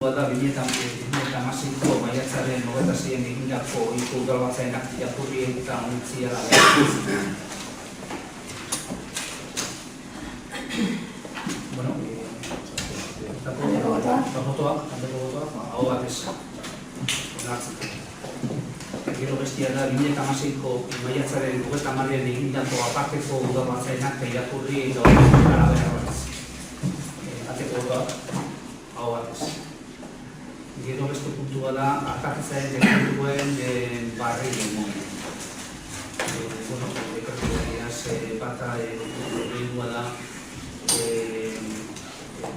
da 2016ko maiatzaren 26an egindako Eusko Udalbatzaren irakurri eta ontzia da. Bueno, aldeko botoak, hau batez. Gero bestia da 2016ko maiatzaren 30an egindako aparteko Udalbatzaren irakurri eta ontzia da. Aldeko botoak, hau batez. Gero beste puntua da, akatzaren dekretuen barri genuen. Bueno, dekretuariaz bata egindua da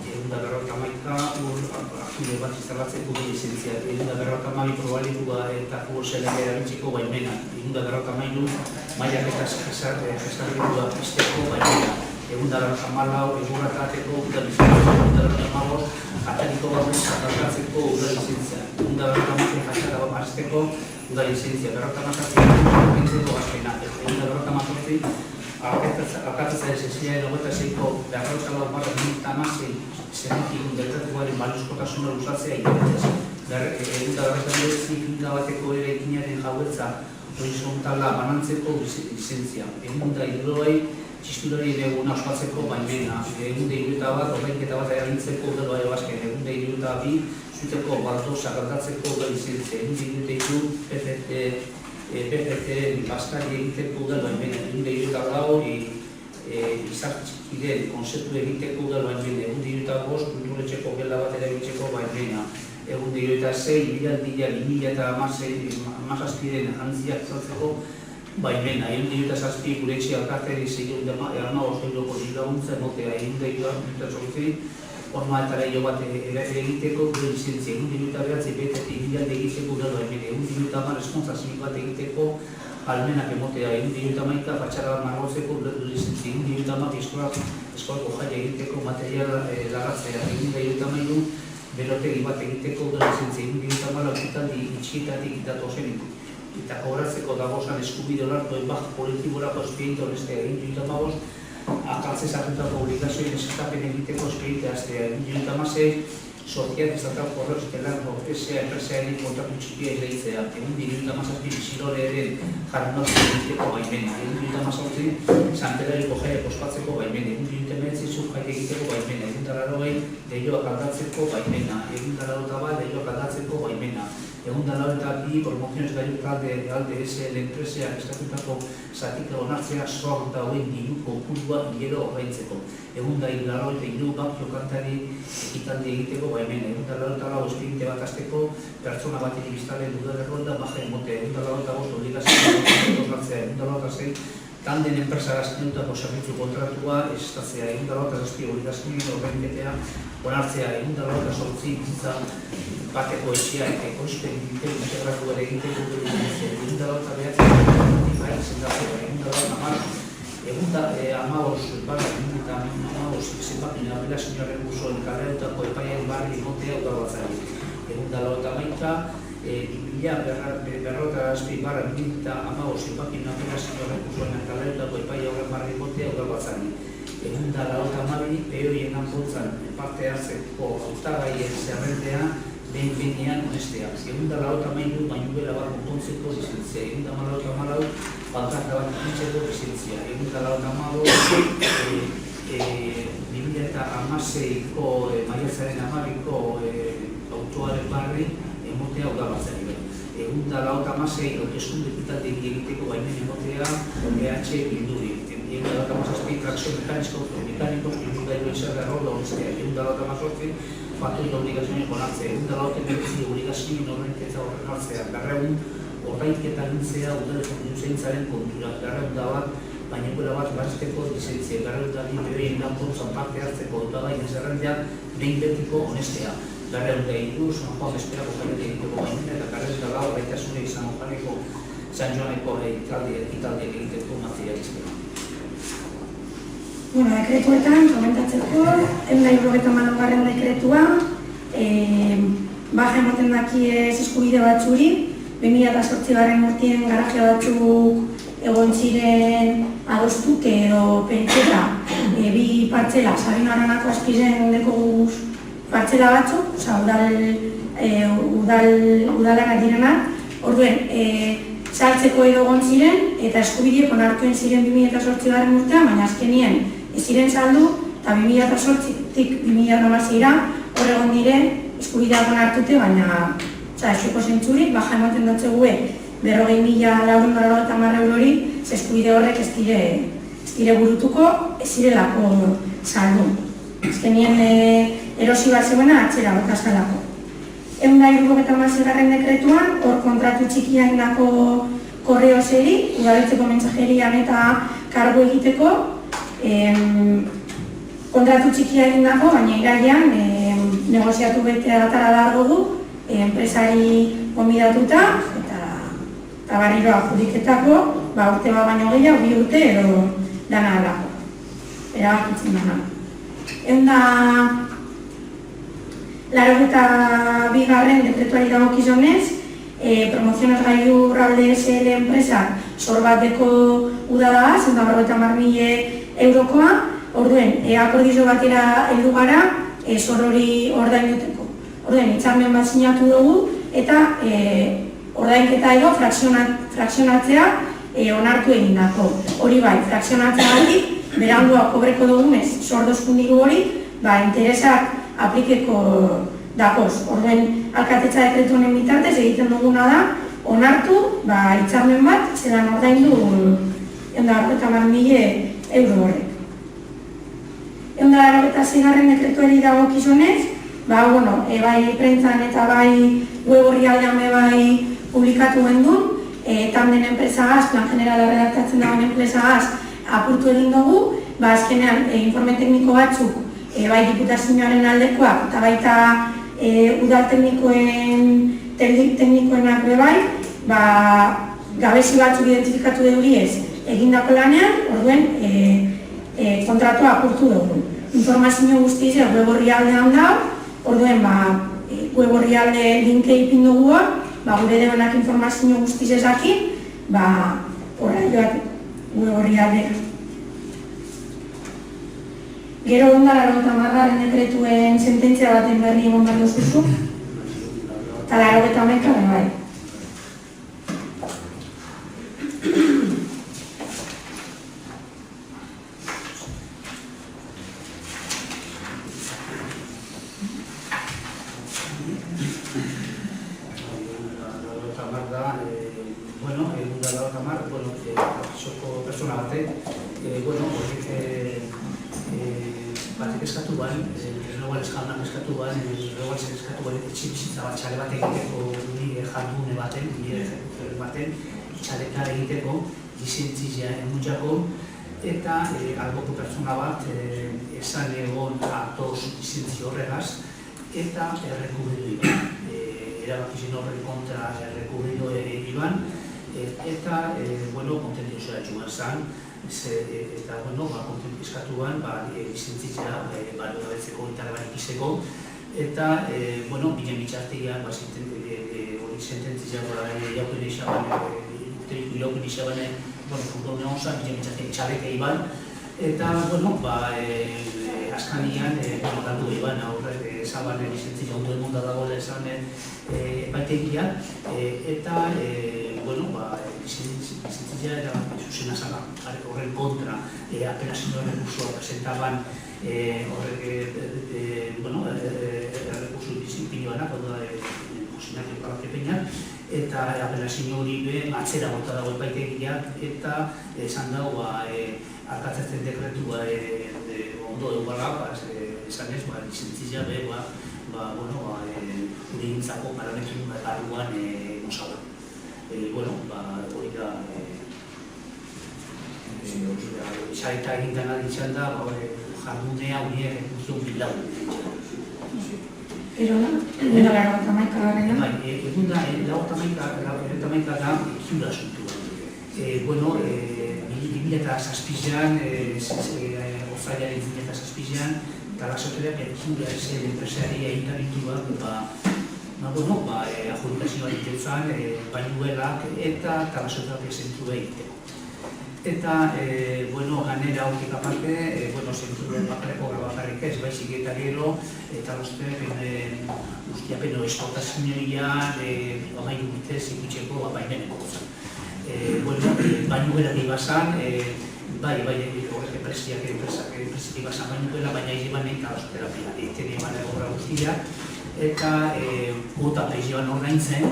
egunda berrota maika akide bat instalatzeko lizentzia. Egunda berrota mai probalikoa eta kurselak erabiltzeko baimena. Egunda berrota mailu maiak eta jesarrikoa pizteko baimena. Egunda berrota malau, egurratateko udalizentzia. Egunda berrota malau, atariko gauz atarkatzeko udalizentzia. Egunda berrota mazen jasara bazteko udalizentzia. Berrota mazatzen entzeko azkena. Egunda berrota mazatzen akatzaren sesiaren 26ko berrota lau barra 2016 zenetik dekretuaren baliozkotasuna luzatzea irabatzea. Egunda berrota egunda bateko ere ekinaren jauetza horizontala banantzeko lizentzia. Egunda hidroai txistulari eguna ospatzeko baimena. Egunda hirueta bat, ordainketa bat erabiltzeko udaloa ebazken. Egunda hirueta bi, zuteko baldosa galdatzeko udalizentzia. Egunda hirueta hiru, PFT Baskari egiteko udal baimena. Egunda hirueta lau, izartxikideen konzeptu egiteko udal baimena. Egunda hirueta bost, kulturetxeko gela bat erabiltzeko baimena. Egunda hirueta zei, bilaldia 2016 jantziak zaltzeko baimena. Egunda hirueta zazpi, gure etxe alkarteri zehiun euroko dilaguntza emotea. Egunda hirueta zortzi, formaetara hilo bat egiteko gure lizentzia. Egunda hirueta behatzi, betetik bilalde egiteko udal baimena. Egunda hirueta mar eskontzazioik bat egiteko almenak emotea. Egunda hirueta maika, patxara bat margotzeko gure lizentzia. Egunda hirueta mat eskolako jaia egiteko material lagatzea. Egunda hirueta mailu, berotegi bat egiteko gure lizentzia. Egunda hirueta mala, ukitaldi itxietatik datozen eta kobratzeko dagozan eskubide olartu enbaj politiborako espediente honestea. Egin diruta magoz, akatzez hartutako obligazioen eskapen egiteko espediente aztea. Egin diruta mazei, sortiak izatako korreo estelan ortesea enpresearen kontratu txikia izleitzea. Egin diruta mazazpi biziloreren jarrunazio egiteko baimena. Egin diruta mazazpi, sanpedariko jaia pospatzeko baimena. Egin diruta mehetzitzu jaia egiteko baimena. Egin talarrogei, deioak aldatzeko baimena. Egin talarrota bat, deioak aldatzeko baimena. Egun da eta bi promoziones gaiu talde alde SL enpresea estatutako zatika onartzea sorta hoen diruko pulua hilero ordaintzeko. Egun da eta hiru bakio kantari ekitaldi egiteko baimena. Egun da eta lau espediente bat azteko pertsona bat iribiztalen dudalerroa baja emotea. Egun da eta bost obligazioa ordaintzea. Egun da eta zei tanden enpresa gaztenutako zerbitzu kontratua estatzea. Egun da eta zazpi obligazioa ordainketea onartzea. Egun da eta sortzi bizitza bateko etxea eta ekoizpen integratu ere egiteko dut lizentzia. Egun da eta behatzen bai zendatzea. Egun da eta mar, egun da amagos zenbakina bela senioaren guzoen karreutako epaiaren barri emotea udalbatzari. Egun da eta maika, 2000/2016 zenbakina bela senioaren guzoen karreutako epaiaren barri emotea udalbatzari. Egun da eta mabi, peoien anpontzan parte hartzeko hautagaien zerrentea behin-behinean honestea. Egun da eta mailu, bainubela bat konpontzeko lizentzia. Egun da eta malau, balkarta bat ikintzeko lizentzia. Egun da eta malau, 2016ko maiatzaren 12ko autoaren barri emotea udalbatzari. Egun da eta masei, hauteskunde ekitalde egiteko baimen emotea EH Bilduri. Egun da eta mazazpi, trakzio mekanikos, bilgailu izarra errorda honestea. Egun da eta mazortzi, faktorik obligazioen onartzea. Egun da eta merezi obligazioen ordenketa horren hartzea. Garreun, ordainketa gintzea udaleko duzeintzaren kontura. Garreun da bat, bainekula bat bazteko lizentzia. Garreun da bi bebeien lanpontzan parte hartzeko dutagaien zerrendean behin betiko honestea. Garreun da hiru, San Juan Esperako jaiete egiteko baimena eta garreun da lau, baitasune San Juaneko San Joaneko ekitalde egiteko materializmena. Dekretuetan, komentatzeko, 194. dekretua, baja ematen daki ez eskubide batzuri, 2008 urtien garaje batzuk egon ziren adostute edo pentseta bi partzela, Sabino Aranako azpizen deko guz partzela batzuk, udalanak direnak, orduen, saltzeko edo egon ziren, eta eskubideek onartuen ziren 2008 urtean, baina azkenien ez ziren saldu, eta 2008-tik 2016-ra hor egon diren eskubideak onartute, baina eskuko zentzurik, baja ematen dutze gue 40.490 eurori, eskubide horrek ez dire burutuko, ez zirelako saldu. Azkenien erosi bat zegoena atzera botazkalako. 176. dekretuan, hor kontratu txikia indako korreo zeri, udaletxeko mensajerian eta kargo egiteko, kontratu txikia indako, baina irailean negoziatu betea atara dargo du, enpresari gonbidatuta eta barriro adjudiketako, urte bat baino gehiago, 2 urte edo dana alako. Erabakitzen dana. 182. dekretuari dagokizunez, Promoziones Gailur Alde SL enpresak sor bateko uda da, 150.000 eurokoa, orduen, akordizo batera heldu gara, sor hori ordainduteko. Orduen, hitzarmen bat sinatu dugu, eta ordainketa edo frakzionatzea onartu egindako. Hori bai, frakzionatzeagatik, berangoa kobreko dugunez, sor dozkundiru hori, interesak aplikeko dakoz. Orduen, alkatetza dekretu honen bitartez egiten duguna da, onartu, hitzarmen bat, zelan ordaindu 150.000 euro horrek. 186. dekretuari dagokizunez, bai prentzan eta bai web orrialdean bai publikatu gendun, tanden enpresagaz, plan generala redaktatzen dagoen enpresagaz apurtu egin dugu, azkenean informe tekniko batzuk bai diputazioaren aldekoak eta baita udal teknikoenak bai, gabezi batzuk identifikatu dugriez egindako lanean, orduen kontratua apurtu dugu. Informazio guztizia web orrialdean dago, orduen web orrialde linke ipin dugu hor, gure debenak informazio guztizezakin, horra joak web orrialde. Gero 180. dekretuen sententzia baten berri egon behar duzuzu, eta 91. bai. Txale bat egiteko nire jardune baten, txaleka egiteko, lizentzia emuntzako, eta alboko pertsona bat esan egon atoz lizentzia horregaz, eta errekurridu iban. Erabakizien horren kontra errekurridu iban, eta kontentiozoa etxuan zan, eta kontentizkatu ban, lizentzia balio gabetzeko eta gabanikizeko, eta, bilen bitxartegian, hori sententzia jauken eixaban, urteriko jauken eixaban, furgone onzan, bilen bitxartegi txaleke iban, eta, askanian, galdu iban, aurrek, zaban, lizentzia ondo emonda dagoela esan epaitegia, eta, lizentzia era zuzena zala, horren kontra, apelazio errekursoa presentaban, errekursu disipini banak, posinak epakepenak, eta apelazio hori atzera bota dago epaitegiak, eta esan dago arkatzen dekretu ondo eugala, esan ez, lizentzia gure gintzako parametrin barruan nosala. Hori da, isaita egintan aditzen da, jardunea hori errekursion bilau. Pero no, egun da 91. Egun da 91. da ikura asuntua. 2007an, ozailaren 2007an, Talasoteak ikura esen enpresaria egitaritua, adjudikazioa egiten zan, bainuelak eta Talasoteak esentzua egiteko. Eta, ganera hortik aparte, zentruen bakarrik ez, baizik eta gero, eta guztiapeno esportazioia, amairu urtez ikutzeko baimeneko. Baino gara dibazan, bai, horrek enpresak ibazan baino gara, baina iziban eta osoterapia, eten eman egorra guztia, eta kuota peiziban ordaintzen,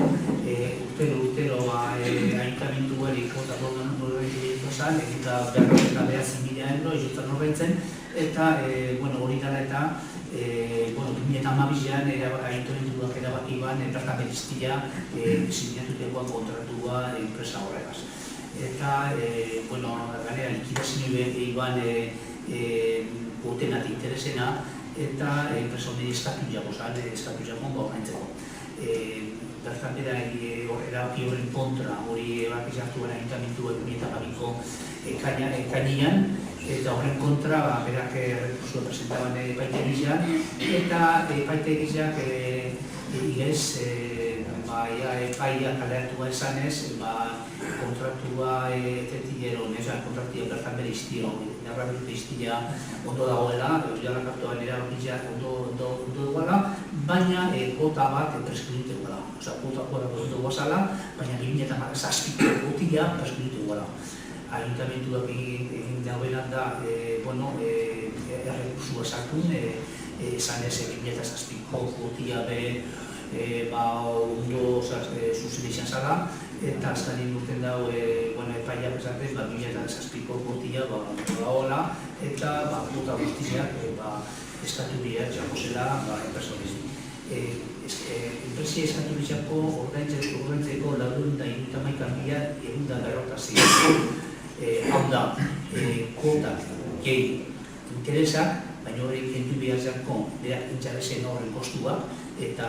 urtero aintamenduari kuota ordaintzen zan, eta berroketa behatzen €1.000 izutan ordaintzen, eta hori dara eta 2012an aintamenduak erabaki ban, bertan beriztia sinatutekoa kontratua enpresa horregaz. Eta, ganera, likidazio iban potenat interesena, eta enpresa hori eskatu jakon ordaintzeko. Bertan bera erabaki horren kontra, hori erabaki zartu gara aintamendu 2012ko ekainean, eta horren kontra berak rekursoa presentaban epaitegiak, eta epaitegiak igez epaia kaleatua esanez, kontratua etetillero, kontratua bertan bere iztia, narra berute iztia ondo dagoela, jala kartuan erabakitza ondo dagoela, baina kuota bat preskribite guela. Osa, kuota ondo guazala, baina 2007ko kuotia preskribite guela. Ayuntamentuak egin dauenak da, errekursua sartun, esan ez 2007ko kuotia ondo zuzen izan zara, eta azkanin urten dago epaiak esatez, 2007ko kuotia dagoela, eta kuota guztiak eskatu biak jakosela enpresoriz. Enpresia eskatu bizako ordaintzeko €431.000 hau da, kuotak gehi interesak, baina hori kentu behar zako berak intxaresen horren kostua, eta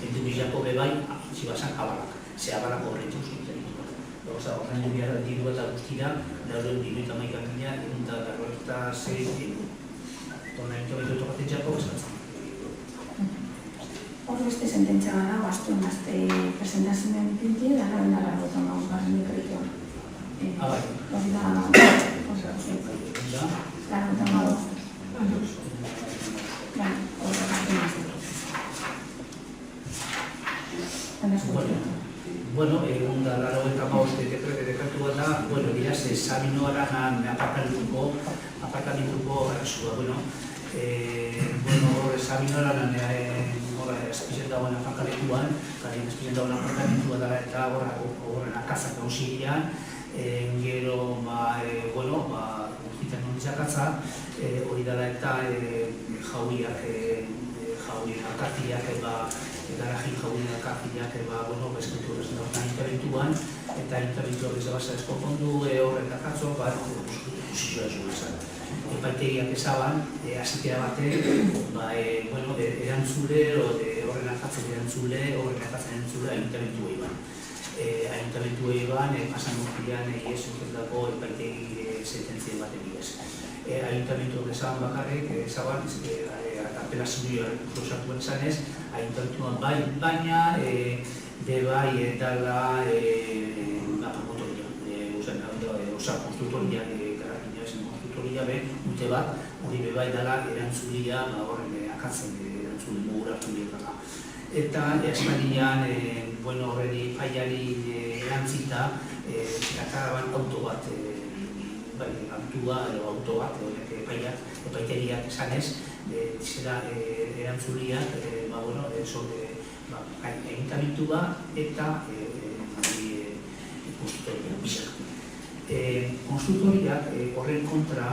kentu bizako bebai, zibasan abalak, ze abalak horren txusten. Horren behar diru eta guztira, €431.000 Hor beste sententzia gara, bastuen gazte presentazioen pinti, da gara dara gotan gau garen mikritoa. Hori da, gara gotan gau. Egun da, laro eta mauzte dekretu bat da, diraz, Sabino Aranan apartamituko arrasua. Sabino Aranan espizien dagoen afankalekuan, espizien dagoen apartamentua dara eta horren akazak hausigian, gero, guztietan nontzakatza, hori dara eta jauiak, akartiak, garaji jauiak akartiak, eskutu horrezen dagoen aintamentuan, eta aintamentu horrez abasa eskonpondu horren akatzo, posizioa ez gure. Epaitegiak ezaban, azitera batek, erantzule, horren akatzen erantzule ayuntamentu eban. Ayuntamentu eban, pasan urtean ez urtendako epaitegi sententzien baten bidez. Ayuntamentu ezaban bakarrik, ezaban, apelazioa sartuen zanez, ayuntamentuan baina, bebai dala promotoria, konstruktoria, dute bat, hori bebai dela erantzulia, horren akatzen erantzule mugur hartu dira. Eta Espainian, horreni paiari erantzita, Karaban auto bat, auto bat, epaiteriak esanez, zera erantzuliak, egintamentu bat eta konstruktoria bizak. Konstruktoriak horren kontra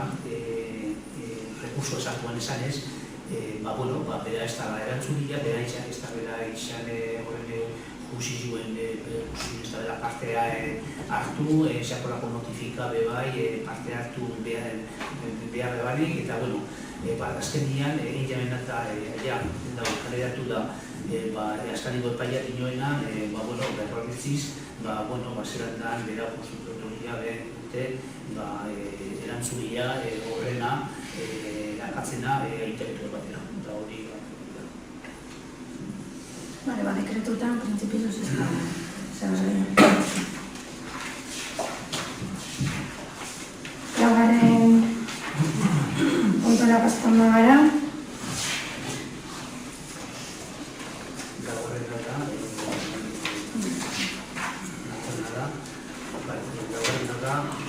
rekurso esartuan esanez, bera ez da erantzulia, bera izan horren jusizioen ez da partea hartu, esakolako notifika bebai, parte hartu behar bebanik, eta azkenian egin jamen eta kaleratu da askaniko epaiak inoena, berroritziz, zerantan bera konstruktoria dute erantzulia horrena akatzena aintamentu batera. Dekretuetan, printzipioz ez da.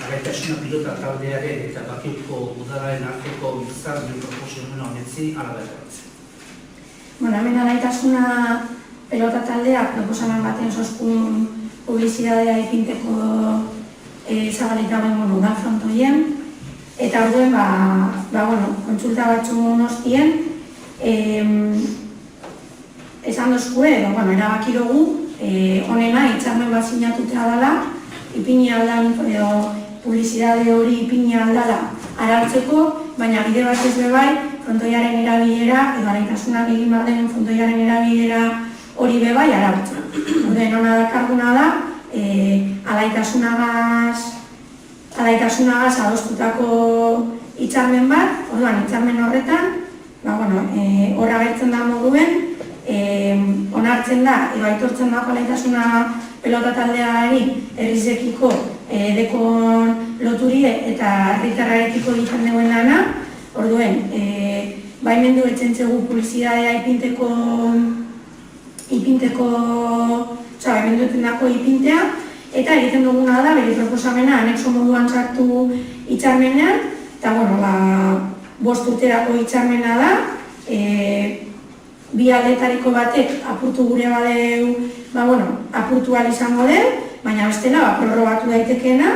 Garaitasuna pilota taldearen eta Bakioko udalaren arteko hitzarmen proposamena honetzi hala berratzen. Bueno, hemen garaitasuna pelota taldea proposamen baten zozkun publizidadea ipinteko zabalitamen udal frontoien. Eta orduen, kontsulta batzun ostien, esan dozkue, erabaki dugu, honena hitzarmen bat sinatutea dela, ipini aldan, publizidade hori ipini aldala arautzeko, baina bide bat ez bebai, frontoiaren erabilera, edo alaitasunak egin bat den frontoiaren erabilera hori bebai arautzen. Orduen, hona dakarguna da, alaitasunagaz adostutako hitzarmen bat, orduan hitzarmen horretan, horra gertzen da moduen, onartzen da, edo aitortzen da alaitasuna pelota taldeari herrizekiko dekon loturie eta herritarrarekiko egiten duen lana, orduen, baimendu etxentzegu publizidadea baimendu etendako ipintea, eta egiten duguna da, bere proposamena anexo moduan sartu hitzarmenean, eta, 5 urterako hitzarmena da, bi aldetariko batek apurtu gure badeu, apurtu izango deu, baina bestela prorrogatu daitekeena,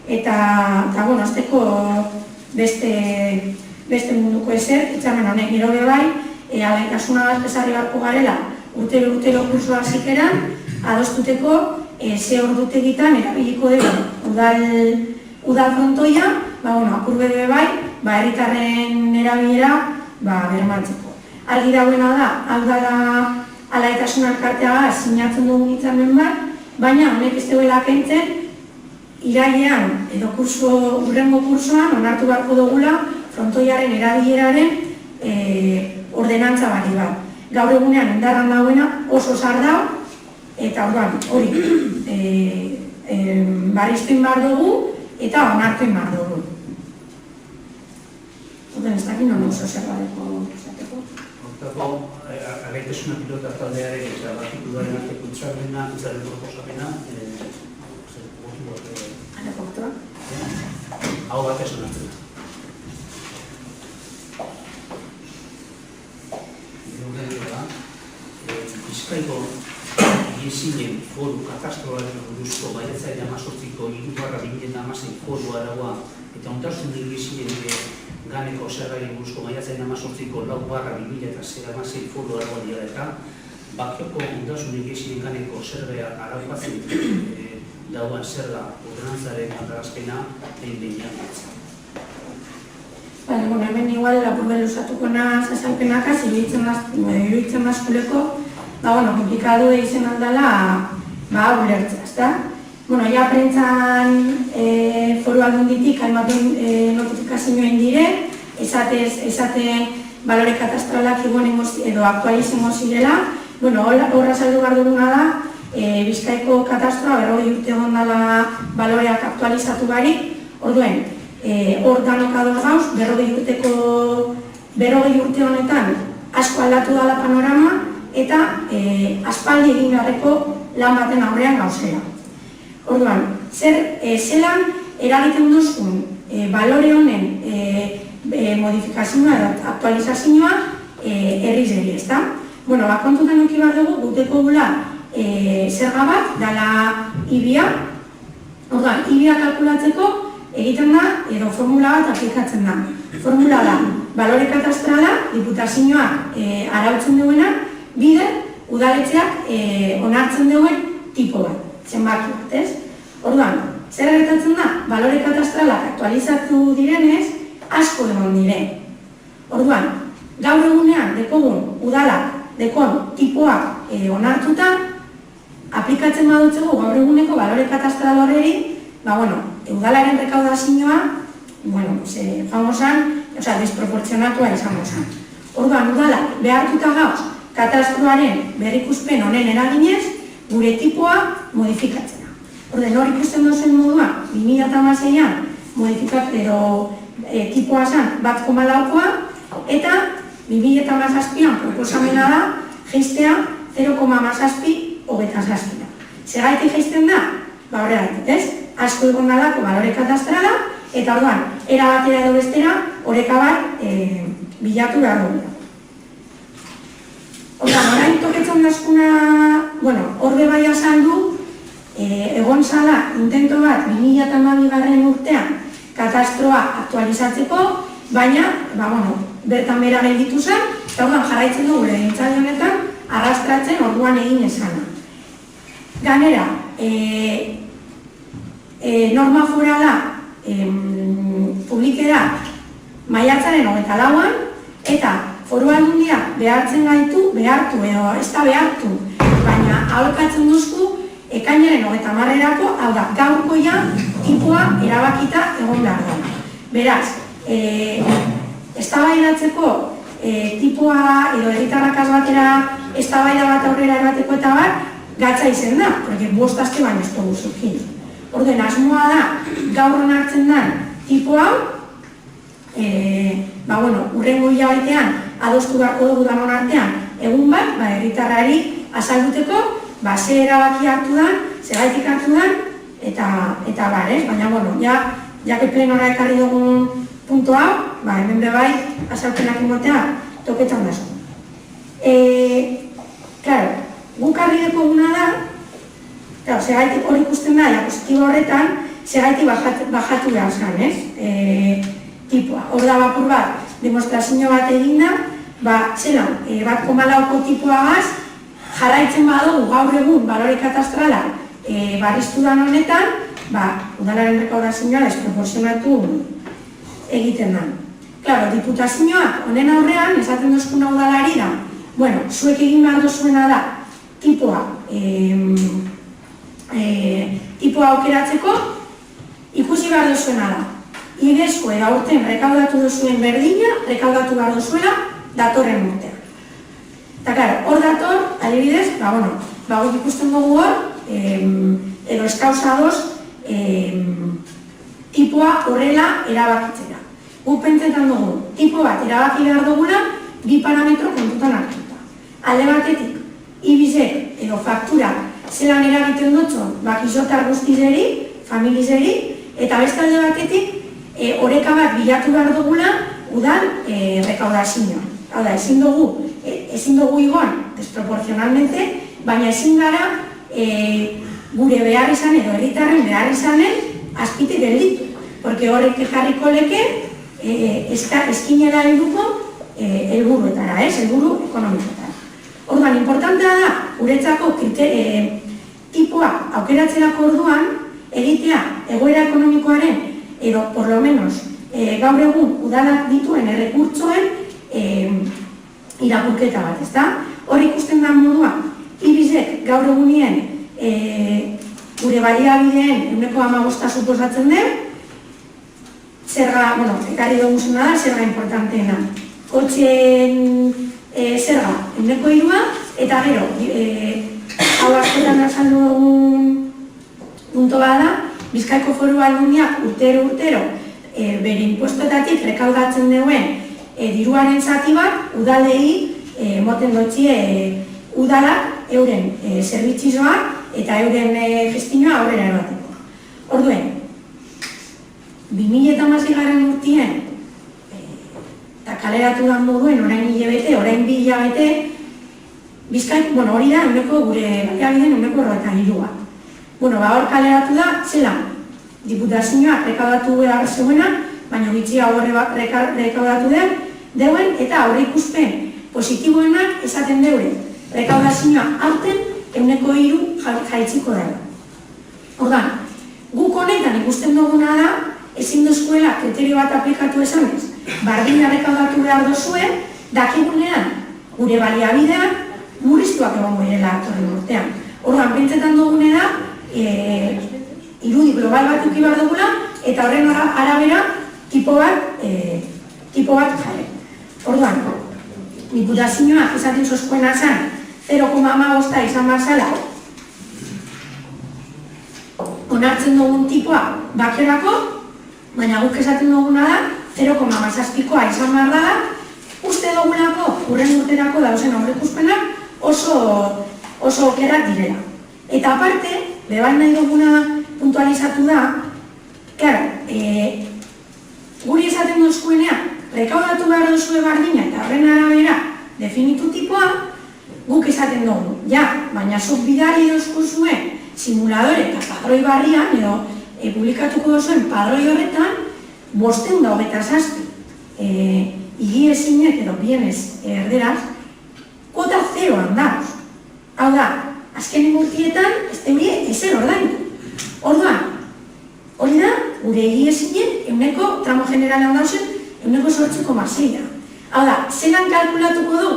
eta, azteko beste munduko ezer, hitzarmen honek gero bebai, alaitasuna bezarri barko garela, urtero kursoa zikeran, adostuteko ze ordutegitan erabiliko dugu udal frontoia, apurbe dube bai, herritarren erabilera bermatzeko. Argi dagoena da, hau dela alaitasun elkartea sinatzen dugun hitzarmen bat, baina honek ez duela kentzen irailean edo hurrengo kursoan onartu beharko dugula frontoiaren erabileraren ordenantza bari bat. Gaur egunean indarran dagoena oso zar dago, eta orduan hori barrizten behar dugu eta onartzen behar dugu. Orduan ez dakit non oso zer badeko esateko. Hortako, alaitasuna pilota taldearen eta Bakioko udalaren arteko hitzarmena proposamena, hau batez onartzen da. Bizkaiko Iezinen foru katastroaren buruzko maiatzaren 18ko 3/2016 foru araua eta ondasun Iezinen ganeko zerrari buruzko maiatzaren 18ko 4/2016 foru araua dira eta Bakioko ondasun Iezinen ganeko zerrea araupatzen dauan zerra ordenantzaren atalazpena behin-behinean ditzen. Hemen igual lapurbe luzatuko naz azalpenakaz, iruditzen maskuleko, komplikadu egiten aldala ulertzea, ezta? Ja prentzan foru aldunditik hainbat notifikazioen dire, esaten balore katastralak edo aktualizengo zirela. Horra saldu behar duguna da, Bizkaiko katastroa 40 urte egon dela baloreak aktualizatu barik, orduen, hor danok ados gauz, 40 urte honetan asko aldatu dela panorama eta aspaldi egin beharreko lan baten aurrean gauzera. Orduan, zelan eragiten duzun balore honen modifikazioa edo aktualizazioa herri-zeri, ezta? Kontutan nuki behar dugu, guteko gula zerga bat, dala IBIA. Orduan, IBIA kalkulatzeko egiten da, edo formula bat aplikatzen da. Formula da, balore katastrala, diputazioak arautzen duena, bide, udaletxeak onartzen duen tipo bat, zenbaki bat, ez? Orduan, zer gertatzen da, balore katastralak aktualizatu direnez, asko egon dire. Orduan, gaur egunean dekogun udalak, dekon tipoak onartuta, aplikatzen badutzegu gaur eguneko balore katastral horreri, udalaren rekaudazioa, desproportzionatua izango zen. Orduan, udalak behartuta gauz katastroaren berrikuspen honen eraginez, gure tipoa modifikatzena. Orduan, hor ikusten dozen moduan, 2016an modifikatzero tipoa zen 1,4koa, eta 2017an proposamena da, geistea 0,17. Zergaitik jaisten da? Ba horregatik, ez? Asko egon dalako balore katastrala, eta orduan, era batera edo bestera, oreka bat bilatu behar dugu. Orduan, orain toketzen dazkuna, horbe bai azaldu, egon zala intento bat 2012 urtean katastroa aktualizatzeko, baina, bertan bera gelditu zen, eta orduan jarraitzen dugu legegintzaldi honetan arrastratzen orduan egin esana. Gainera, norma forala publikera maiatzaren 24an, eta foru aldundia behartzen gaitu, behartu edo ez da behartu, baina aholkatzen duzku ekainaren 30erako, hau da, gaurkoia tipoa erabakita egon behar da. Beraz, eztabaidatzeko tipoa edo herritarrakaz batera eztabaida bat aurrera errateko eta bat, gatza izen da, porque 5 aste baino ez dugu zukin. Orden, asmoa da, gaur onartzen den tipo hau, urrengo hilabetean adostu beharko dugu danon artean, egun bat, herritarrari azalduteko, ze erabaki hartu den, zergaitik hartu den, eta bar, ez? Baina, jake plenora ekarri dugun punto hau, hemen bebai azalpenak ingotea toketan dazu. Claro, guk argi deko guna da, zergaitik hori ikusten da, diapositiba horretan, zergaitik bajatu behar zen, ez? Tipoa. Hor da bapur bat, demostrazio bat eginda, zelan, 1,4ko tipoagaz, jarraitzen badugu gaur egun balore katastrala barriztu dan honetan, udalaren rekaudazioa desproportzionatu egiten da. Claro, diputazioak honen aurrean, esaten duzkuna udalari da, zuek egin behar duzuena da, tipoa aukeratzeko, ikusi behar duzuena da. Igezko edo aurten rekaudatu duzuen berdina, rekaudatu behar duzuela datorren urtean. Eta, claro, hor dator, adibidez, guk ikusten dugu hor, edo eskauzadoz, tipoa horrela erabakitzera. Guk pentsetan dugu, tipo bat erabaki behar dugula, 2 parametro kontutan hartuta. Alde batetik, ibizek edo faktura zelan eragiten dutzen, kizotar guztizeri, familizeri, eta beste alde batetik, oreka bat bilatu behar dugula, udal rekaudazioa. Hau da, ezin dugu igoan, desproportzionalmente, baina ezin gara gure behar izan edo herritarren behar izanen azpitik gelditu. Porque horrek ekarriko leke eskinera helduko helburuetara, helburu ekonomikotara. Orduan, importantea da, guretzako tipoa aukeratzerako orduan, egitea egoera ekonomikoaren, edo, por lo menos, gaur egun udalak dituen errekurtsoen irakurketa bat, ezta? Hor ikusten da modua, ibizek gaur egunien gure baliabideen 15% suposatzen den, zerga, ekarri dugu zena da, zerga importanteena. Kotxeen zerga 3%, eta gero, hau askotan azaldu dugun punto bada, Bizkaiko Foru Aldundiak urtero bere impuestoetatik rekaudatzen duen diruaren zati bat, udalei moten dotzie udalak euren zerbitzizoa eta euren gestinoa aurrera ebateko. Orduen, 2016 urtien eta kaleratu da moduen orain 2 hilabete, Bizkaik, hori da, gure baliabideen 43%. Hor kaleratu da, zelan, diputazioak rekaudatu behar zeuena, baina gitxia horre rekaudatu deuen, eta aurre ikuspen positiboenak esaten deure. Rekaudazioa aurten 3% jaitziko dela. Ordan, guk honetan ikusten duguna da, ezin duzkuela kriterio bat aplikatu esanez, bardina rekaudatu behar duzuen, dakigunean gure baliabidean murriztuak egongo direla atorren urtean. Ordan, pentsetan dugune da, irudi global bat uki behar dugula, eta horren arabera tipo bat jarri. Orduan, diputazioak esaten zozkoena zen 0,15 izan barzala onartzen dugun tipoa bakerako, baina guk esaten duguna da 0,17koa izan behar dela, uste dugulako urren urterako dauzen aurreikuspenak oso oso okerrak direla. Eta aparte, bebai nahi duguna puntualizatu da, claro, guri esaten duzkuenean, rekaudatu behar duzue bardina eta horren arabera definitu tipoa, guk esaten dugu, ja, baina zuk bidali duzkuzuen simuladore eta padroi barrian, edo publikatuko duzuen padroi horretan, 527 igiezinek edo bienes erderaz, kuota zeroan dauz. Hau da, azkenen urtietan, ez teurie ezer ordaindu. Orduan, hori da, gure egiezinen euneko tramo generalean dauzen euneko 8,6. Hau da, zelan kalkulatuko du,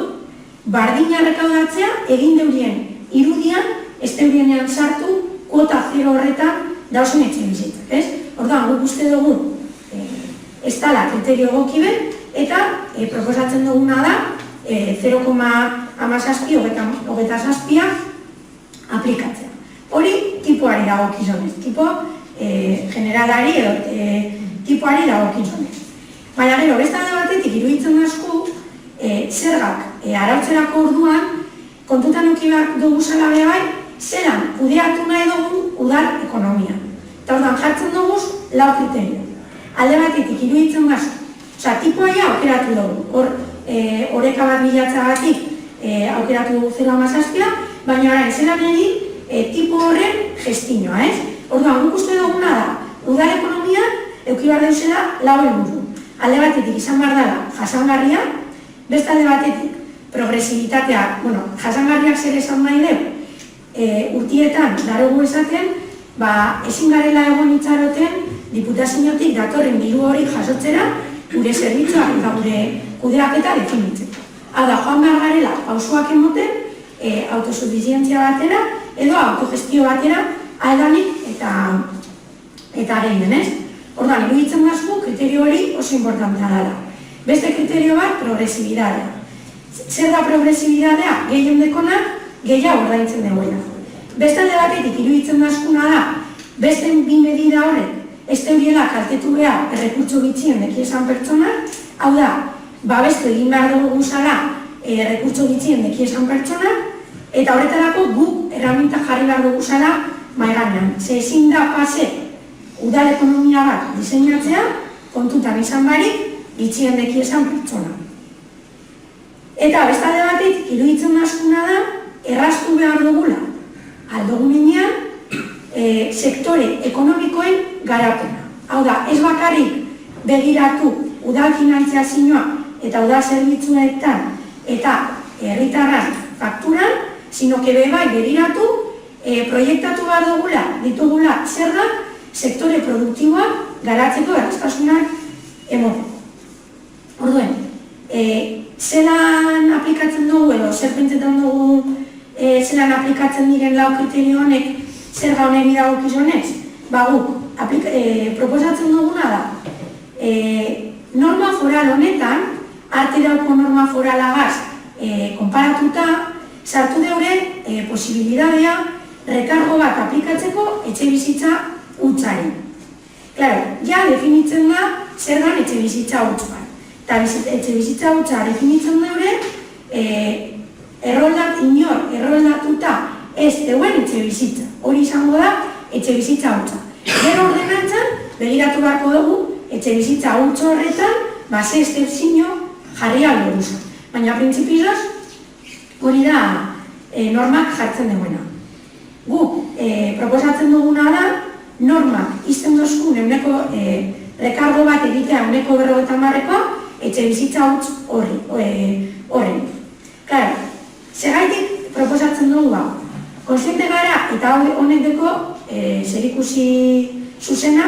bardina rekaudatzea egin deurien irudian, ez deurienean sartu, kuota zero horretan dauzen etxe bizitzak, ez? Orduan, guk uste dugu, ez dala kriterio egokiben, eta proposatzen duguna da 0,17 aplikatzea. Hori tipoari dagokizunez, tipo generalari edo tipoari dagokizunez. Baina gero, beste alde batetik iruditzen dazku, zergak arautzerako orduan, kontutan eduki behar dugu zela bai, zelan kudeatu nahi dugu udal ekonomia. Eta orduan jartzen dugu lau kriterio. Alde batetik iruditzen dazku, tipoa ja aukeratu dugu, oreka bat bilatzagatik aukeratu dugu 0,7, baina orain zelan egin tipo horren gestinoa, ez? Orduan, guk uste duguna da, udal ekonomia eduki behar deuzela lau helburu. Alde batetik izan behar dela jasangarria, beste alde batetik progresibitatea, jasangarriak zer esan nahi dugu, urtietan darogu esaten, ezin garela egon itxaroten diputaziotik datorren diru hori jasotzera, gure zerbitzuak eta gure kudeaketa definitzen. Hau da, joan behar garela pausuak emoten, autosufizientzia batera, edo autogestio batera, aldanik eta gehien, ez? Orduan, iruditzen dazku, kriterio hori oso importantea dela. Beste kriterio bat, progresibidadea. Zer da progresibidadea? Gehien dekonak, gehiago ordaintzen duela. Beste alde batetik iruditzen dazkuna da, beste bi medida horrek, ez teuriela kaltetu behar errekurtso gitxien dekiesan pertsonak, hau da, babestu egin behar dugu zara errekurtso gitxien dekiesan pertsonak, eta horretarako guk erraminta jarri behar dugu zara maiganean. Ze ezin da pase udal ekonomia bat diseinatzea, kontutan izan barik, gitxien dekiesan pertsona. Eta bestalde batetik iruditzen dazkuna da, erraztu behar dugula, aldogunean, sektore ekonomikoen garapena. Hau da, ez bakarrik begiratu udal finantziazioa eta udal zerbitzuetan eta herritarran fakturan, sino que bai begiratu proiektatu behar dugula, ditugula zergak sektore produktiboak garatzeko erraztasunak emoteko. Orduen, zelan aplikatzen dugu edo zer pentsetan dugu zelan aplikatzen diren lau kriterio honek zerga honeri dagokizunez? Guk, proposatzen duguna da, norma foral honetan, arte dauko norma foralagaz konparatuta, sartu deure posibilidadea rekargo bat aplikatzeko etxe bizitza hutsari. Claro, ja definitzen da zer dan etxe bizitza huts bat. Eta etxe bizitza hutsa definitzen deure erroldatuta ez deuen etxe bizitza. Hori izango da etxe bizitza hutsa. Gero ordenantzan, begiratu beharko dugu, etxe bizitza hutsa horretan, ze estepzio jarri alboruzak. Baina, printzipioz, hori da normak jartzen duena. Guk, proposatzen duguna da, normak izten dozkun euneko rekargo bat egitea euneko 50-koa, etxe bizitza huts horren. Claro, segaitik proposatzen dugu hau. Konsiente gara, eta honek deko zerikusi zuzena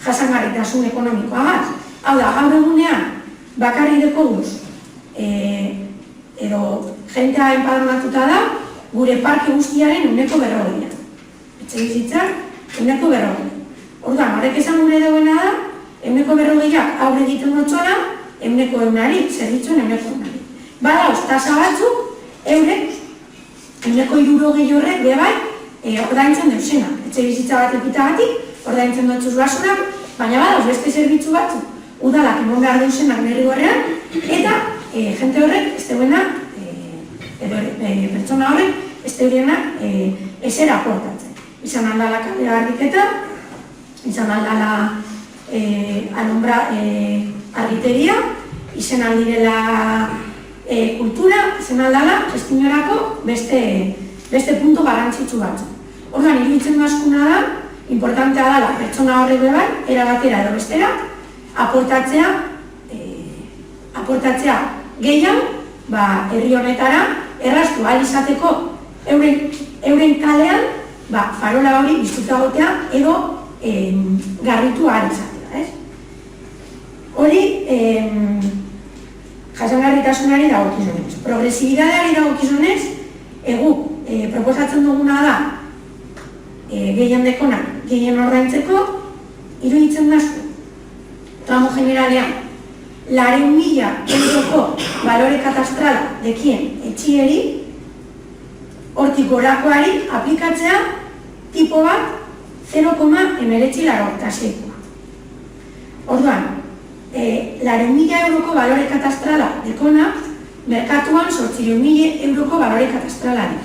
jasangarritasun ekonomikoa bat. Hau da, gaur egunean, bakarri dekoguz, edo jentea enpadronatuta da, gure parke guztiaren euneko 40. Etxe bizitzak, euneko 40. Orduan, horrek esan gure duena da, euneko 40ak aurre egiten dutxola, euneko 100ari, zerbitzuen euneko 100ari. Badauz, tasa batzuk, eurek, euneko 60 horrek, bebai, ordaintzen deuzena. Etxe bizitza bat epitagatik, ordaintzen dutxuz basurak, baina badauz, beste zerbitzu batzuk, udalak emon behar deusenak berri gorrean, eta jente horrek, ez deuena, pertsona horrek, ez teorienak ezera aportatzen. Izan aldala kale argiketa, izan aldala argiteria, izan aldirela kultura, izan aldala gestiñorako beste puntu garrantzitsu batzu. Orduan, iruditzen askuna da, importantea dela pertsona horrek bebai, erabatera edo bestera, aportatzea gehiago, herri honetara, erraztu ahal izateko euren kalean, farola hori biztuta gotea edo garritu ahal izatera. Hori, jasangarritasunari dagokizunez. Progresibidadeari dagokizunez, proposatzen duguna da, gehien dekonak, gehien ordaintzeko, iruditzen dazu, tramo generalean, 400.000 euroko balore katastrala dekien etxieri, hortik gorakoari aplikatzea tipo bat 0,1986. Orduan, 400.000 euroko balore katastrala dekona, merkatuan 800.000 euroko balore katastrala dik.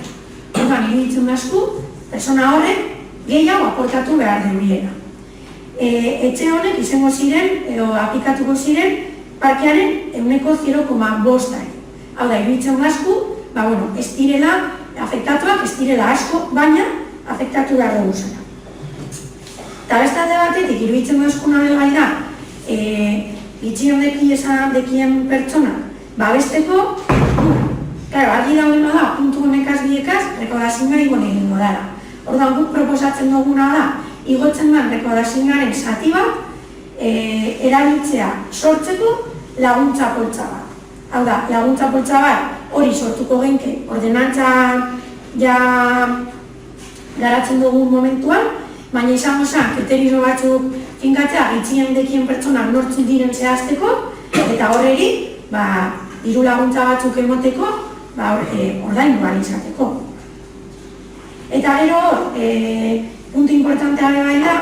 Orduan, iruditzen dazu, persona horrek gehiago aportatu behar deuriena. Etxe honek izango ziren, edo aplikatuko ziren, parkearen 0,5%. Hau da, iruditzen dazu, ez direla afektatuak, ez direla asko, baina afektatu behar dugu zara. Eta bestalde batetik, iruditzen dazkuna bai da, gitxion dekien pertsona, babesteko, argi dagoena da, puntu honekaz biekaz, rekodazioa igon egingo dara. Orduan guk proposatzen duguna da, igotzen den rekodazioaren zati bat, erabiltzea sortzeko laguntza poltsa bat. Hau da, laguntza poltsa bat hori sortuko genke ordenantza garatzen dugun momentuan, baina izango zen, kriterio batzuk finkatzea, gitxien dekien pertsonak nortzun diren zehazteko, eta horreri, diru laguntza batzuk emoteko, ordaindu ahal izateko. Eta gero, puntu importantea bai da,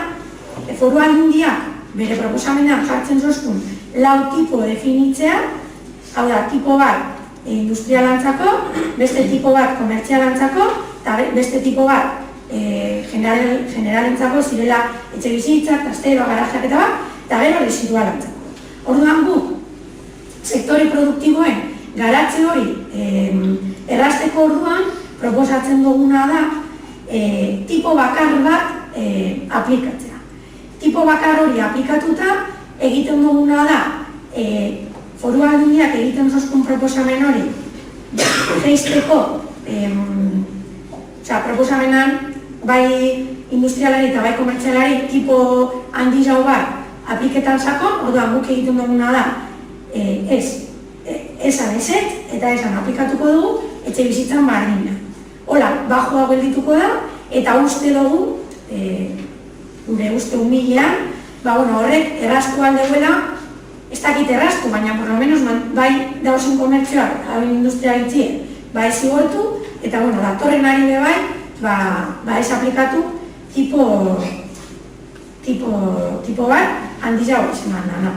foru aldundiak bere proposamenean jartzen zozkun 4 tipo definitzea, hau da, tipo bat industrialantzako, beste tipo bat komertzialantzako, eta beste tipo bat generalentzako zirela etxe bizitzak, trastero, garajeak eta bat, eta gero residualantzako. Orduan guk, sektore produktiboen garatze hori errazteko orduan, proposatzen duguna da tipo bakar bat aplikatzea. Tipo bakar hori aplikatuta egiten duguna da foru aldundiak egiten zozkun proposamen hori geizteko proposamenan bai industrialari eta bai komertzialari tipo handi jau bat apliketan sakon, orduan guk egiten duguna da esan eset eta esan aplikatuko dugu etxe bizitzan bardina. Hola, bajoa geldituko da eta uste dugu gure uste humilean, horrek erraztu aldeuela, ez dakit erraztu, baina por lo menos bai dauzen komertzioak, hain industrialitzie, ez zigortu, eta datorren ari bebai, ez aplikatu tipo bat handi jau izan da.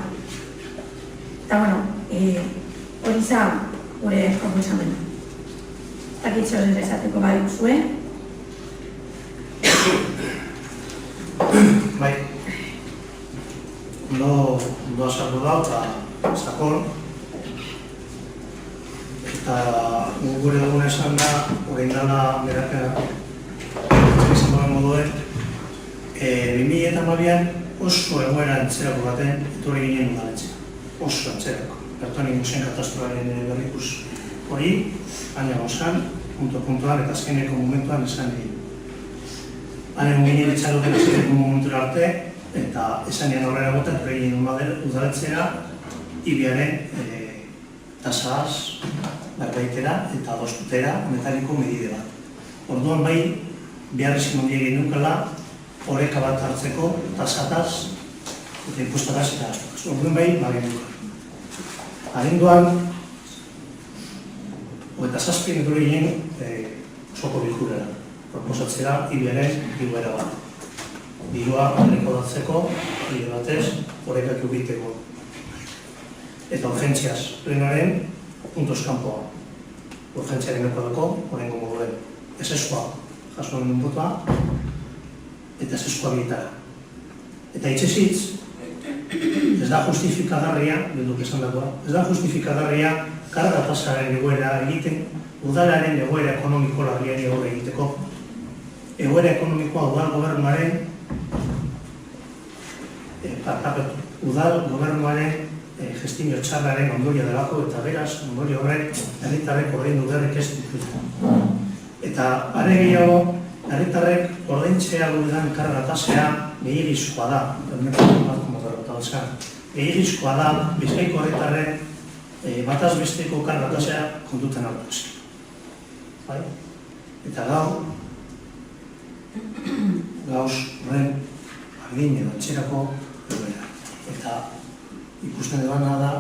Eta hori za gure proposamena. Ez dakit zoren ezateko bai zuen. Bai, ondo azaldu da eta sakon, eta gure dugun esan da, horrein dala berakera izan duen moduen, 2012an oso egoera antzerako baten etorri ginen udaletxea, oso antzerako. Bertoni musen katastrofaren berrikus hori, baina gozan, puntuan eta azkeneko momentuan esan egin. Haren ginen etxaloten azkeneko momentura arte, eta esan egin horrela gota, etorri ginen udaletxea, ibiaren tasaz, berbaitera eta adostutera metaliko medide bat. Orduan bai, beharrezkin ondiek egin nukela, horeka bat hartzeko, tasataz, eta impustataz eta astokaz. Orduan bai, bagin nukela. Aginduan, 27 etorri ginen soko bilkurera, proposatzera ibiaren bilguera bat. Bilua rekodatzeko, bide batez, horrekak ubiteko. Eta urgentziaz, plenaren puntuz kanpoa. Urgentziaren ekodako, horrengo moduen. Ez eseskoa jaso duen botoa, eta eseskoa bietara. Eta itxesitz, ez da justifikagarria, bilduk esan dagoa, ez da justifikagarria karga tasaren egoera egiten, udalaren egoera ekonomiko larriari aurre egiteko. Egoera ekonomikoa udal gobernuaren gestio txarraren ondorio delako, eta beraz, ondorio horrek herritarrek ordaindu beharrik ez dituzte. Eta are gehiago, herritarrek ordaintzea gurean karga tasea gehiagizkoa da, gehiagizkoa da, Bizkaiko herritarrek bataz besteko karga tasea kontuten hartu. Eta gauz horren agin edo etxerako egoera. Eta ikusten dena da,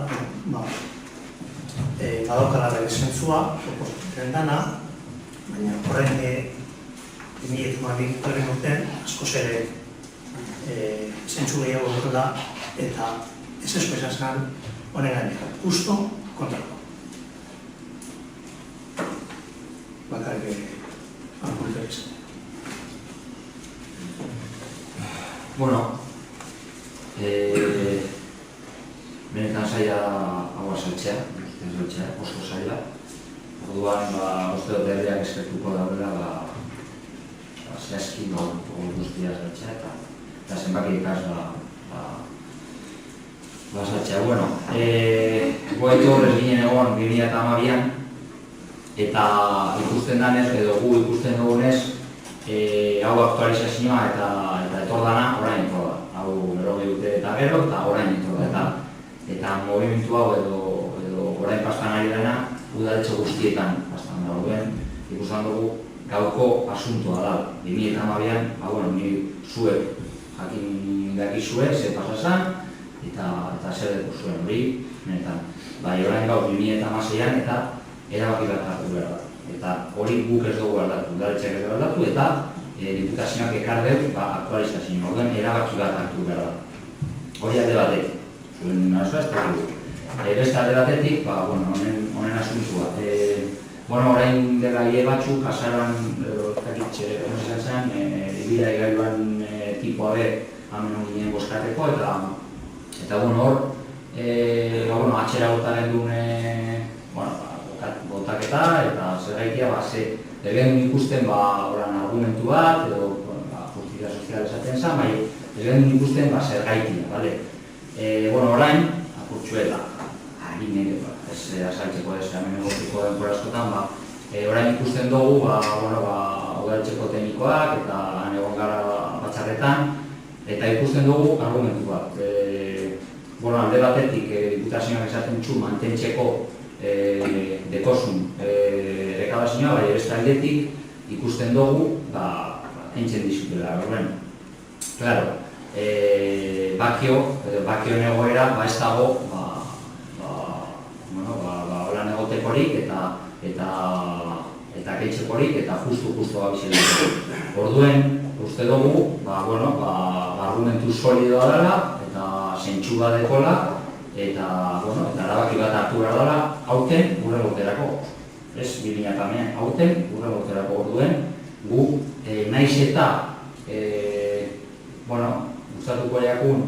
badaukala bere zentzua, proposatzen dana, baina horren 2012 urtean askoz ere zentzu gehiago dutela eta ez espeziazan honen gainera, justo kontrako. Bakarrik apuntek izan. Bueno, benetan zaila hau azaltzea, oso zaila. Orduan, uste dut herriak eskertuko daudela, zehazki guztia azaltzea eta zenbaki ikaz azaltzea. Bueno, goetu horrez ginen egon 2012an, eta ikusten danez, edo gu ikusten dugunez, hau aktualizazioa eta etor dana orain etor da. Hau 20 urte eta gero eta orain etor da. Eta movimentu hau edo orain pastan ari dena udaletxe guztietan pastan da. Orduen ikusten dugu gauko asuntoa da. 2012an, ni zuek jakin dakizue, ze pasazan eta zer deku zuen hori, benetan. Bai, orain gau 2016an eta erabaki bat hartu behar da. Eta hori guk ez dugu aldatu, udaletxeak ez dugu aldatu, eta diputazioak ekar dut aktualizazioa, orduan erabaki bat hartu behar da. Hori alde batetik, zuen arazoa ez dugu. Beste alde batetik, honen asuntua. Orain dela hile batzuk, kasaran, kakitxe, hori izan zen, ibila egailuan tipoa be, hamen ginen boskateko, eta hor, atxera botaren duen, botaketa eta zergaitia, ez ikusten argumentu bat, edo justizia sozial esaten zen, bai, ez ikusten zergaitia, orain, apurtxuela, aginen, ez azaltzeko ez, hemen egotiko denbora askotan, orain ikusten dugu, udaletxeko teknikoak eta han egon gara batzarretan, eta ikusten dugu argumentu bat. Alde batetik, diputazioak esaten txu mantentzeko dekosun rekabazioa, bai beste aldetik ikusten dugu entzen dizutela. Claro, bakioen egoera ez dago holan egotekorik eta geitzekorik eta justu gabizeleko. Orduen, uste dugu, argumentu solidoa dela eta zentsu bat dekola eta erabaki bat hartu behar dela hauten gure goterako. Ez, 2008an, hauten gure goterako. Orduen, gu naiz eta gustatuko jakun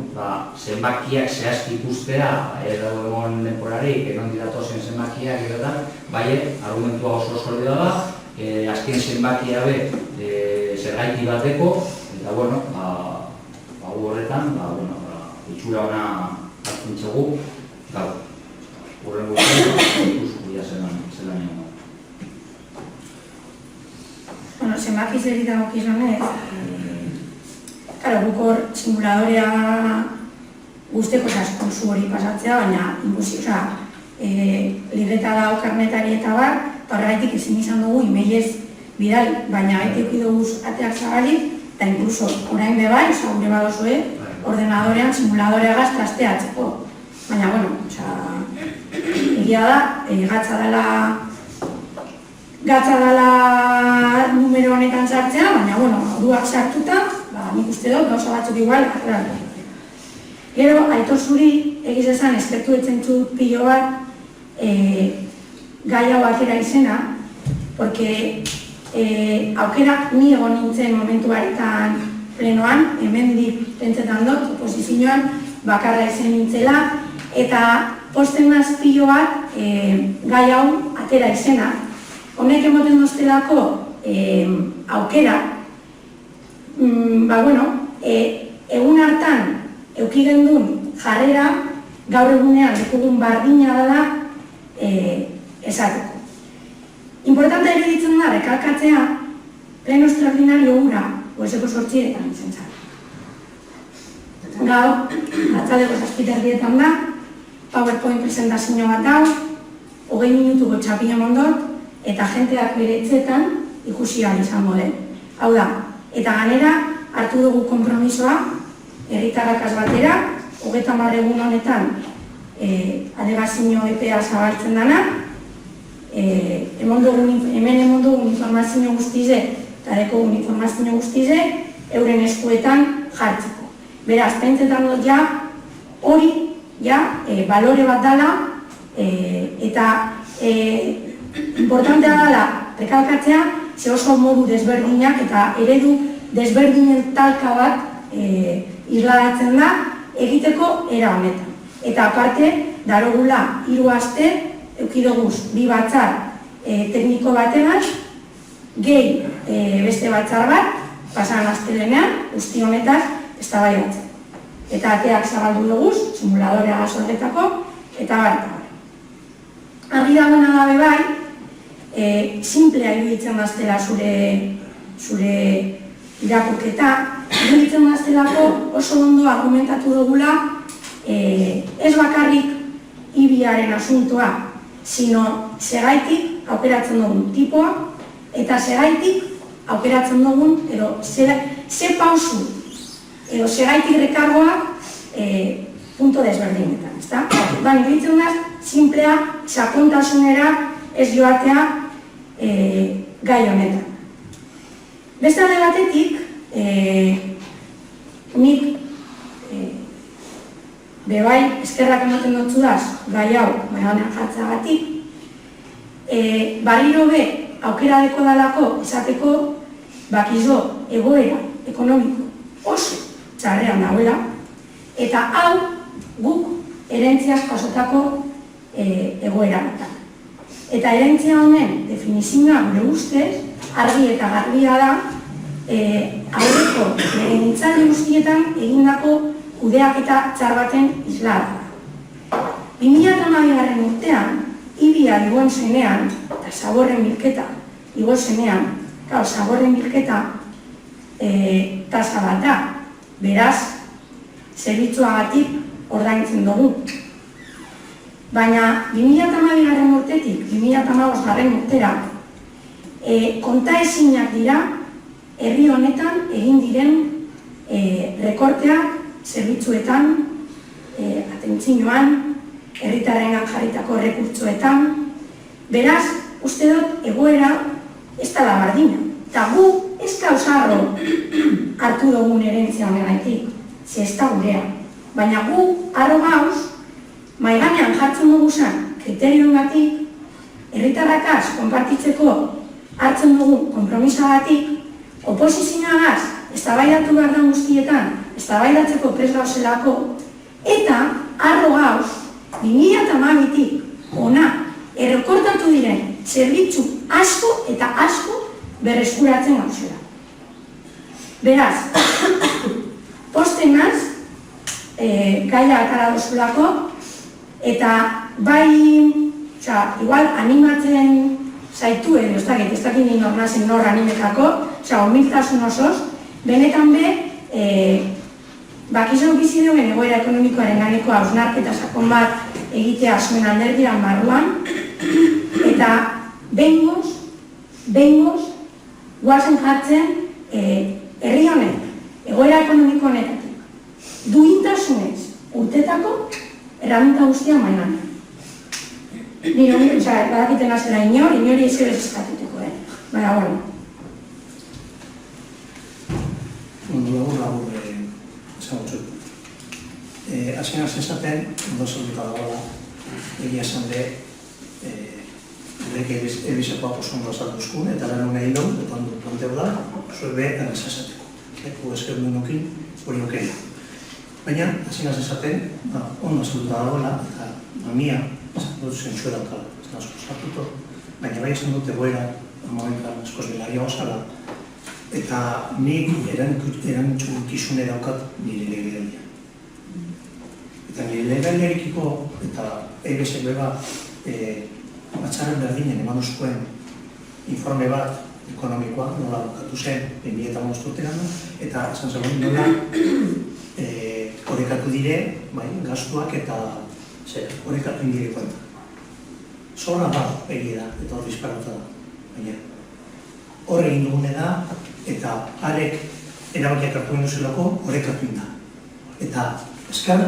zenbakiak zehazki ikustea edo egon denporarik, egon didatozen zenbakiak edotan, argumentua oso solidoa da, azken zenbakia be zergaiti bateko, eta horretan, itxura ona hartzen txegu, gaur. Horren guztien, ikuskuria zelan egon. Zenbaki zeri dagokizunez, guk hor simuladorea guzteko konsu hori pasatzea, baina libretara o karnetari eta bar, eta horregaitik ezin izan dugu emailez bidali, baina haiteki dugu ateak zabalik, eta inkluso orain bebai, gure badozue, ordenadorean simuladorea gaztrasteatzeko. Baina, egia da, gatza dela numero honetan sartzea, baina, duak sartuta, nik uste dut, gauza batzuk igual, arrela. Gero, Aitor zuri, egiz esan, eskertu etzentzu pilo bat, gai hau atera izena, porque aukerak ni egon nintzen momentu baretan plenoan, hemendik pentsetan dut, oposizioan bakarra izen nintzela, eta posten naz pilo bat gai hau atera izena. Honek emoten doztelako aukera, egun hartan euki gendun jarrera gaur egunean dekugun bardina dela esateko. Importante ere ditzen da, rekalkatzea, pleno extraordinario hura, goizeko 8etan izan zara. Gaur, atzaldeko 7:30 da, PowerPoint presentazio bat dau, 20 minutuko txapila mondot, eta jenteak bere etxetan ikusi ahal izango den. Hau da, eta ganera hartu dugu konpromisoa, herritarrakaz batera, 30 egun honetan alegazio EPEA zabaltzen dana, hemen emon dugun informazio guztize, eta dekogun informazio guztize, euren eskuetan jartzeko. Beraz, pentsetan dut ja, hori, balore bat dala, eta importantea dala rekalkatzea, ze oso modu desberdinak eta eredu desberdinen talka bat isladatzen da egiteko era honetan. Eta aparte, darogula 3 aste, eukidoguz 2 batzar tekniko batean, gehi beste batzar bat, pasan astelenean, guzti honetaz, eztabaidatzen. Eta ateak zabaldu duguz, simuladorea gazorretako, eta bat. Argi dagoena gabe bai, simplea iruditzen daztela zure irakurketa, iruditzen daztelako oso ondo argumentatu dugula, ez bakarrik ibiaren asuntoa, sino segaitik aukeratzen dugun tipoa, eta segaitik aukeratzen dugun, edo ze pausu, edo segaitik rekargoak punto desberdinetan, ezta? Baina iruditzen daz, simplea, sakontasunera ez joatea gai honetan. Beste alde batetik, nik bebai eskerrak ematen dutxudaz gai hau baina jartzagatik, barriro be aukera deko dalako esateko bakizo egoera ekonomiko oso txarrean dauela, eta hau guk erentziaz pasotako egoera bat. Eta erentzia honen definizioa gure ustez, argi eta garbia da, aurreko legegintzaldi guztietan egindako kudeaketa txar baten islada. 2012 urtean, ibia igoen zenean, eta zaborren bilketa igo zenean, zaborren bilketa tasa bat da, beraz, zerbitzuagatik ordaintzen dugu. Baina 2012 urtetik, 2015 urtera, kontaezinak dira, herri honetan egin diren rekorteak zerbitzuetan, atentzioan, herritarrengan jarritako rekurtsoetan. Beraz, uste dut egoera ez dela bardina. Eta gu ez kausarro hartu dugun erentzia honegaitik, ze ez da gurea. Baina gu harro gauz, maiganean jartzen dugu zen kriterioengatik, herritarrakaz konpartitzeko hartzen dugun konpromisagatik, oposizioagaz eztabaidatu behar da guztietan, eztabaidatzeko prest gauzelako, eta harro gauz, 2012tik ona errekortatu diren zerbitzu asko eta asko berreskuratzen gauzela. Beraz, posten naz, gaia atara dozulako, eta bai, igual animatzen zaitu edo, ez dakit ni nor nazen nor animetako, humiltasun osoz, benetan be, bakizan bizi duen egoera ekonomikoaren ganeko hausnarketa sakon bat egitea zuen alderdiran barruan, eta behingoz, guazen jartzen herri honek, egoera ekonomiko honetatik, duintasunez urtetako erraminta guztia mainan. Nire, badakiten azera inori ez ebez eskatuteko, baina, bueno. Lagur, esan gutxut. Azken esaten, ondo zauduta dagoela, egia esan de, leke ebizekoa posungo azalduzkun, eta lan nahi dugu, zuek be erraz esateko. Gu esker duenokin hori okela. Baina, hasi naz esaten, ondo azalduta dagoela, eta mamia, esan dut zentsue daukala, ez nazko sartuto, baina bai esan dut egoera, momentan askoz belaria osala, eta nik erantzukizune daukat nire legedalia. Eta nire legediarekiko, eta EBS-ek beba, batzaren berdinen eman oskuen informe bat ekonomikoa, nola bukatu zen, 2005 urtean, eta esan zegoen nola horrekatu dire, gastuak eta horrekatu indire kuenta. Zorra da, egia da, eta hor disparata da. Baina, hor egin dugune da, eta arek erabakiak hartu egin duzelako horrekatu inda. Eta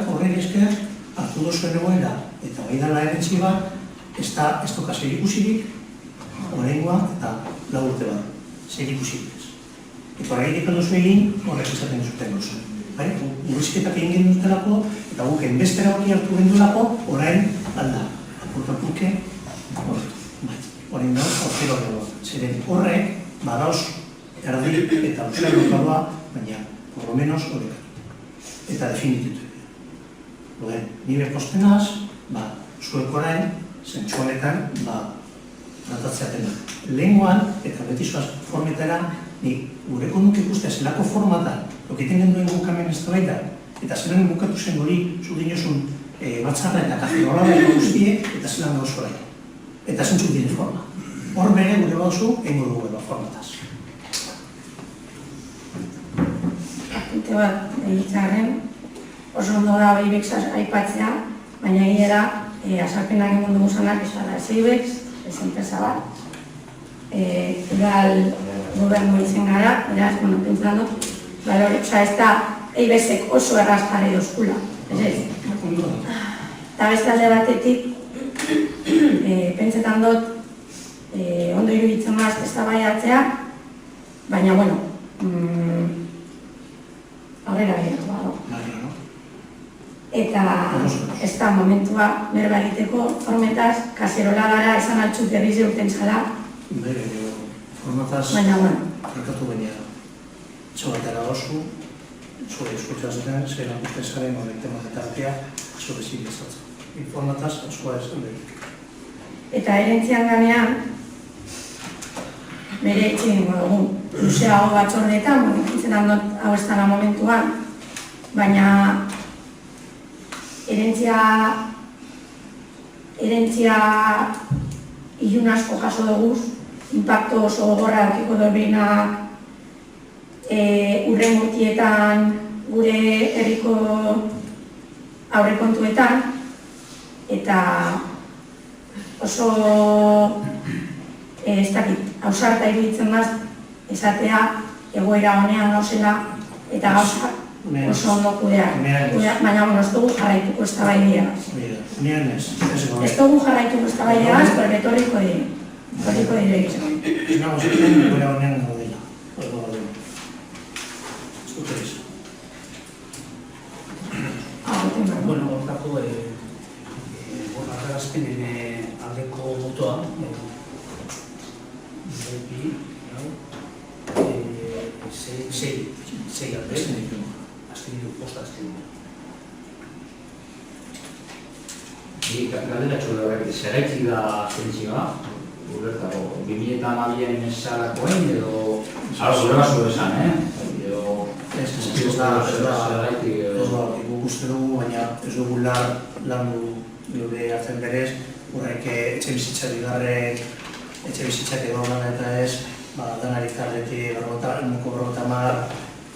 horrek esker hartu duzuen egoera, eta bai dala erentzi bat, ez doka zer ikusirik, horrengoa eta 4 urte bat, zer ikusirik ez. Eta horregatik aldozu egin, horrek esaten duzuten duzu. Gurizketak egin dutelako, eta guk enbeste erabaki hartu gendulako, orain alda. Apurka-apurke, orain da, hortzero gero. Zeren horrek, badauz, erdi eta euskal lokalua, baina, por lo menos, horrekatu. Eta definititu. Nire postenaz, zuek orain, zentsu honetan, tratatzeatena. Lehengoan, eta beti zoaz formetara, ni gureko nuke ikustea zelako formatan, lokiten genduen gukamen ez da eta zelan bukatu zen hori zudinozun batzarra eta kajerola da guztie, eta zelan gauz horai. Eta zentzuk dire forma. Hor bere gure bauzu, engo dugu formataz. Apunte bat, egitzaren, oso ondo da Ibex aipatzea, baina egia da, azalpenak egon dugu zanak ez da Ibex, ez enpresa bat. Udal gobernu izen gara, beraz, pentsando, ez da Ibexek oso erraz jarri dozkula, ez ez? Eta beste alde batetik, pentsetan dut, ondo iruditzen maz ez da baiatzea, baina, bueno, aurrera gehiago bado. Eta ez da momentua berba egiteko formetaz, kaserola gara esan altxut berriz eurten zala. Formataz, harkatu baina, txobatera oso, zure eskutzaz den, zer akusten zaren horrek temazetartea, aso bezik ezatzen. Informataz, askoa ez den behik. Eta erentzian ganean, bere etxegin dugu, luzeago batzordeetan, ikintzen handot hau ez dara momentuan, baina erentzia ilun asko jaso duguz, impacto oso gogorra daukiko dorbina urren urtietan gure herriko aurrekontuetan, eta oso ez dakit, ausarta iruditzen maz esatea egoera honean gauzela eta gauza oso ondo kudeak. Baina ez dugu jarraituko ez da baideagaz. Ez dugu jarraituko ez da baideagaz, pero retoriko dire. Retoriko dire egizan. Ez nago zuten egoera honean gaudela. Ez dute ez. Bueno, hortako arrazpenen aldeko botoa, sei alde, azten ditu posta azten ditu. Galdera txola horrek, zergaitzik da zentziga, gubertako, 2012an esalakoen edo... Gure basu esan, Ez da, guk uste dugu, baina ez dugu lan gure hartzen berez, horrek etxe bizitza bigarrek, etxe bizitzak edo gana eta ez, danarik tardetik berrota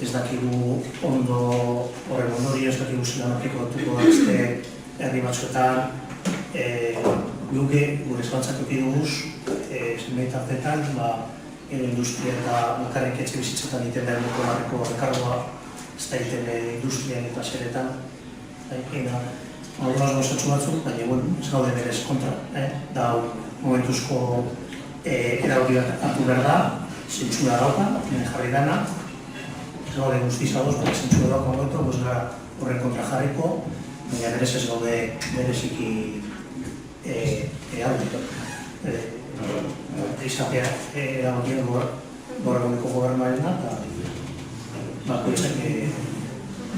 ez dakigu ondo horren ondori, ez dakigu zelan aplikatuko beste herri batzuetan, gure esbantzak eki duguz, zenbait hartetan, industria eta bakarrik etxe bizitzetan egiten behar duko barreko rekargoa, ez da egiten industrian eta zeretan. Horraz gozatxu batzuk, baina ez gaude berez kontra. Da momentuzko erabaki bat hartu behar da, zentsura dauka, jarri dana. Ez gaude guztiz adoz, baina zentsura dauka momentu, ez gara horren kontra jarriko, baina berez ez gaude bereziki alde. Izatea erabakien gaur eguneko gobernuarena, eta bakoitzak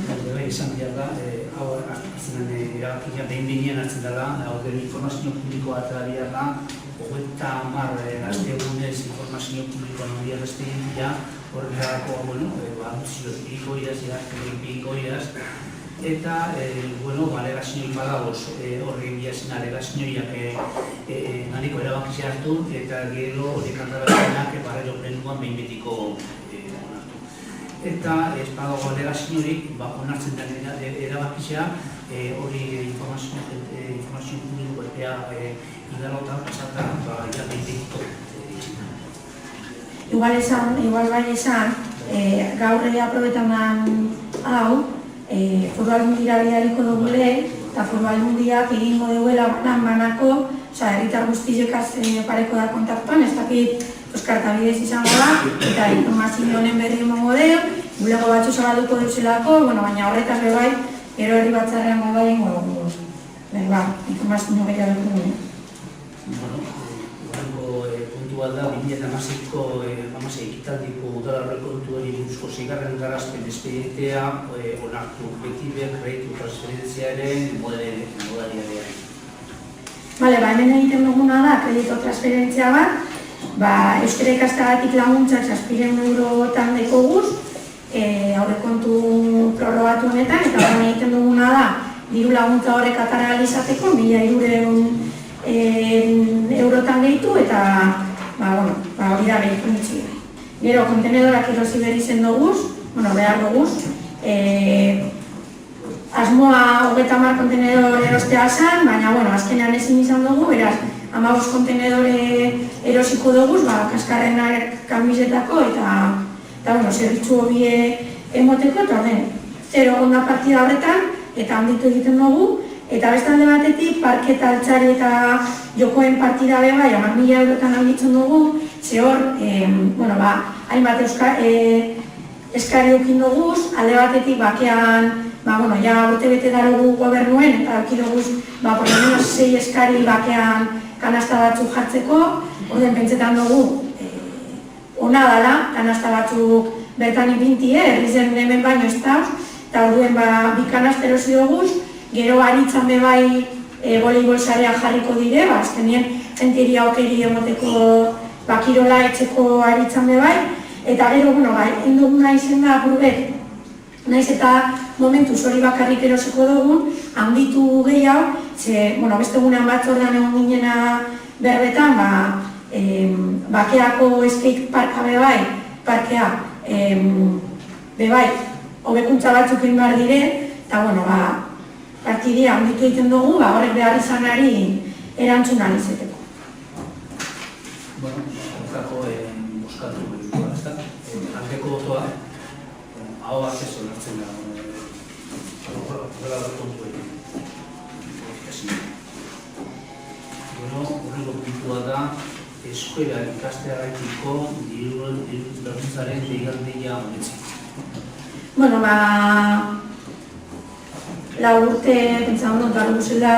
Bai, esan behar da, hau hartzen erabakia behin-behinean hartzen dela, hau gero informazio publikoa atera da, 30 aste egunez informazio publikoan hori arrezten dira, horretarako, anunzio egikoiaz, egikoiaz, eta, alegazioik badagoz, horri biazen alegazioiak nahiko erabakizia hartu, eta gero horiek handabazenak barrero plenduan behin betiko eta ez badago alegaziorik onartzen den erabakizia hori informazio publiko epea igarota pasata ja behin betiko. Igual bai esan, gaur aprobetan hau, foru aldundia bidaliko dugule, eta foru aldundiak egingo duela banako, herritar guztiek pareko da kontaktuan, ez dakit Euskarta bidez izango da, eta informazio honen berri emango deo, bulego batzu zabalduko dutzelako, baina horretaz bebai, gero herri batzarrean bai ingo dugu. Informazio gehiago dugu. Puntua da, 2016ko ekitaldiko udal aurrekontu hori buruzko seigarren garazpen espedientea onartu, betibe, kreditu transferentziaren modaliadean. Hemen egiten duguna da, kreditu transferentzia bat, euskara ikastagatik laguntzak 700 eurotan dekoguz, aurrekontu prorrogatu honetan, eta hemen egiten duguna da, diru laguntza horrek atara izateko, 1.500 eurotan gehitu, eta hori da behitu nitsi. Gero, kontenedorak erosi berri zen duguz, behar duguz, asmoa 30 kontenedor erostea zen, baina azkenean ezin izan dugu, beraz, 15 kontenedore erosiko duguz, kaskarrenak kamisetako eta zerbitzu hobie emoteko, eta zero onda partida horretan, eta handitu egiten dugu, eta beste alde batetik, parketa altzari eta jokoen partida beba, 10.000 eurotan handitzen dugu, ze hor, hainbat eskari eukin duguz, alde batetik bakean, urte bete darugu gobernuen, eta eukin duguz, por lo menos 6 eskari bakean kanasta batzuk jartzeko, orden pentsetan dugu, ona dala, kanasta batzuk bertan ipinti, errizen hemen baino ez dauz, eta orduen bi kanasta erosi duguz, gero aritzan bebai voleibol sarea jarriko dire, azkenien jentiria okeri emoteko kirola etxeko aritzan bebai, eta gero, induguna izen da apurbet, naiz eta momentuz hori bakarrik erosiko dugun, handitu gehiago, beste egunean batzordean egon ginena berbetan, bakeako skate parka bebai, parkea, bebai, hobekuntza batzuk egin behar dire, eta partidia handitu egiten dugu, horrek behar izanari erantzun alizeteko. Horretako boskatu behar ez da, aldeko botoa, hau azeso lartzen da, horrela kontu egin. Horrego puntua da, eskola ikasteagaitiko diru laguntzaren deigardeia honetzen. Lau urte, pentsan dut, darru zela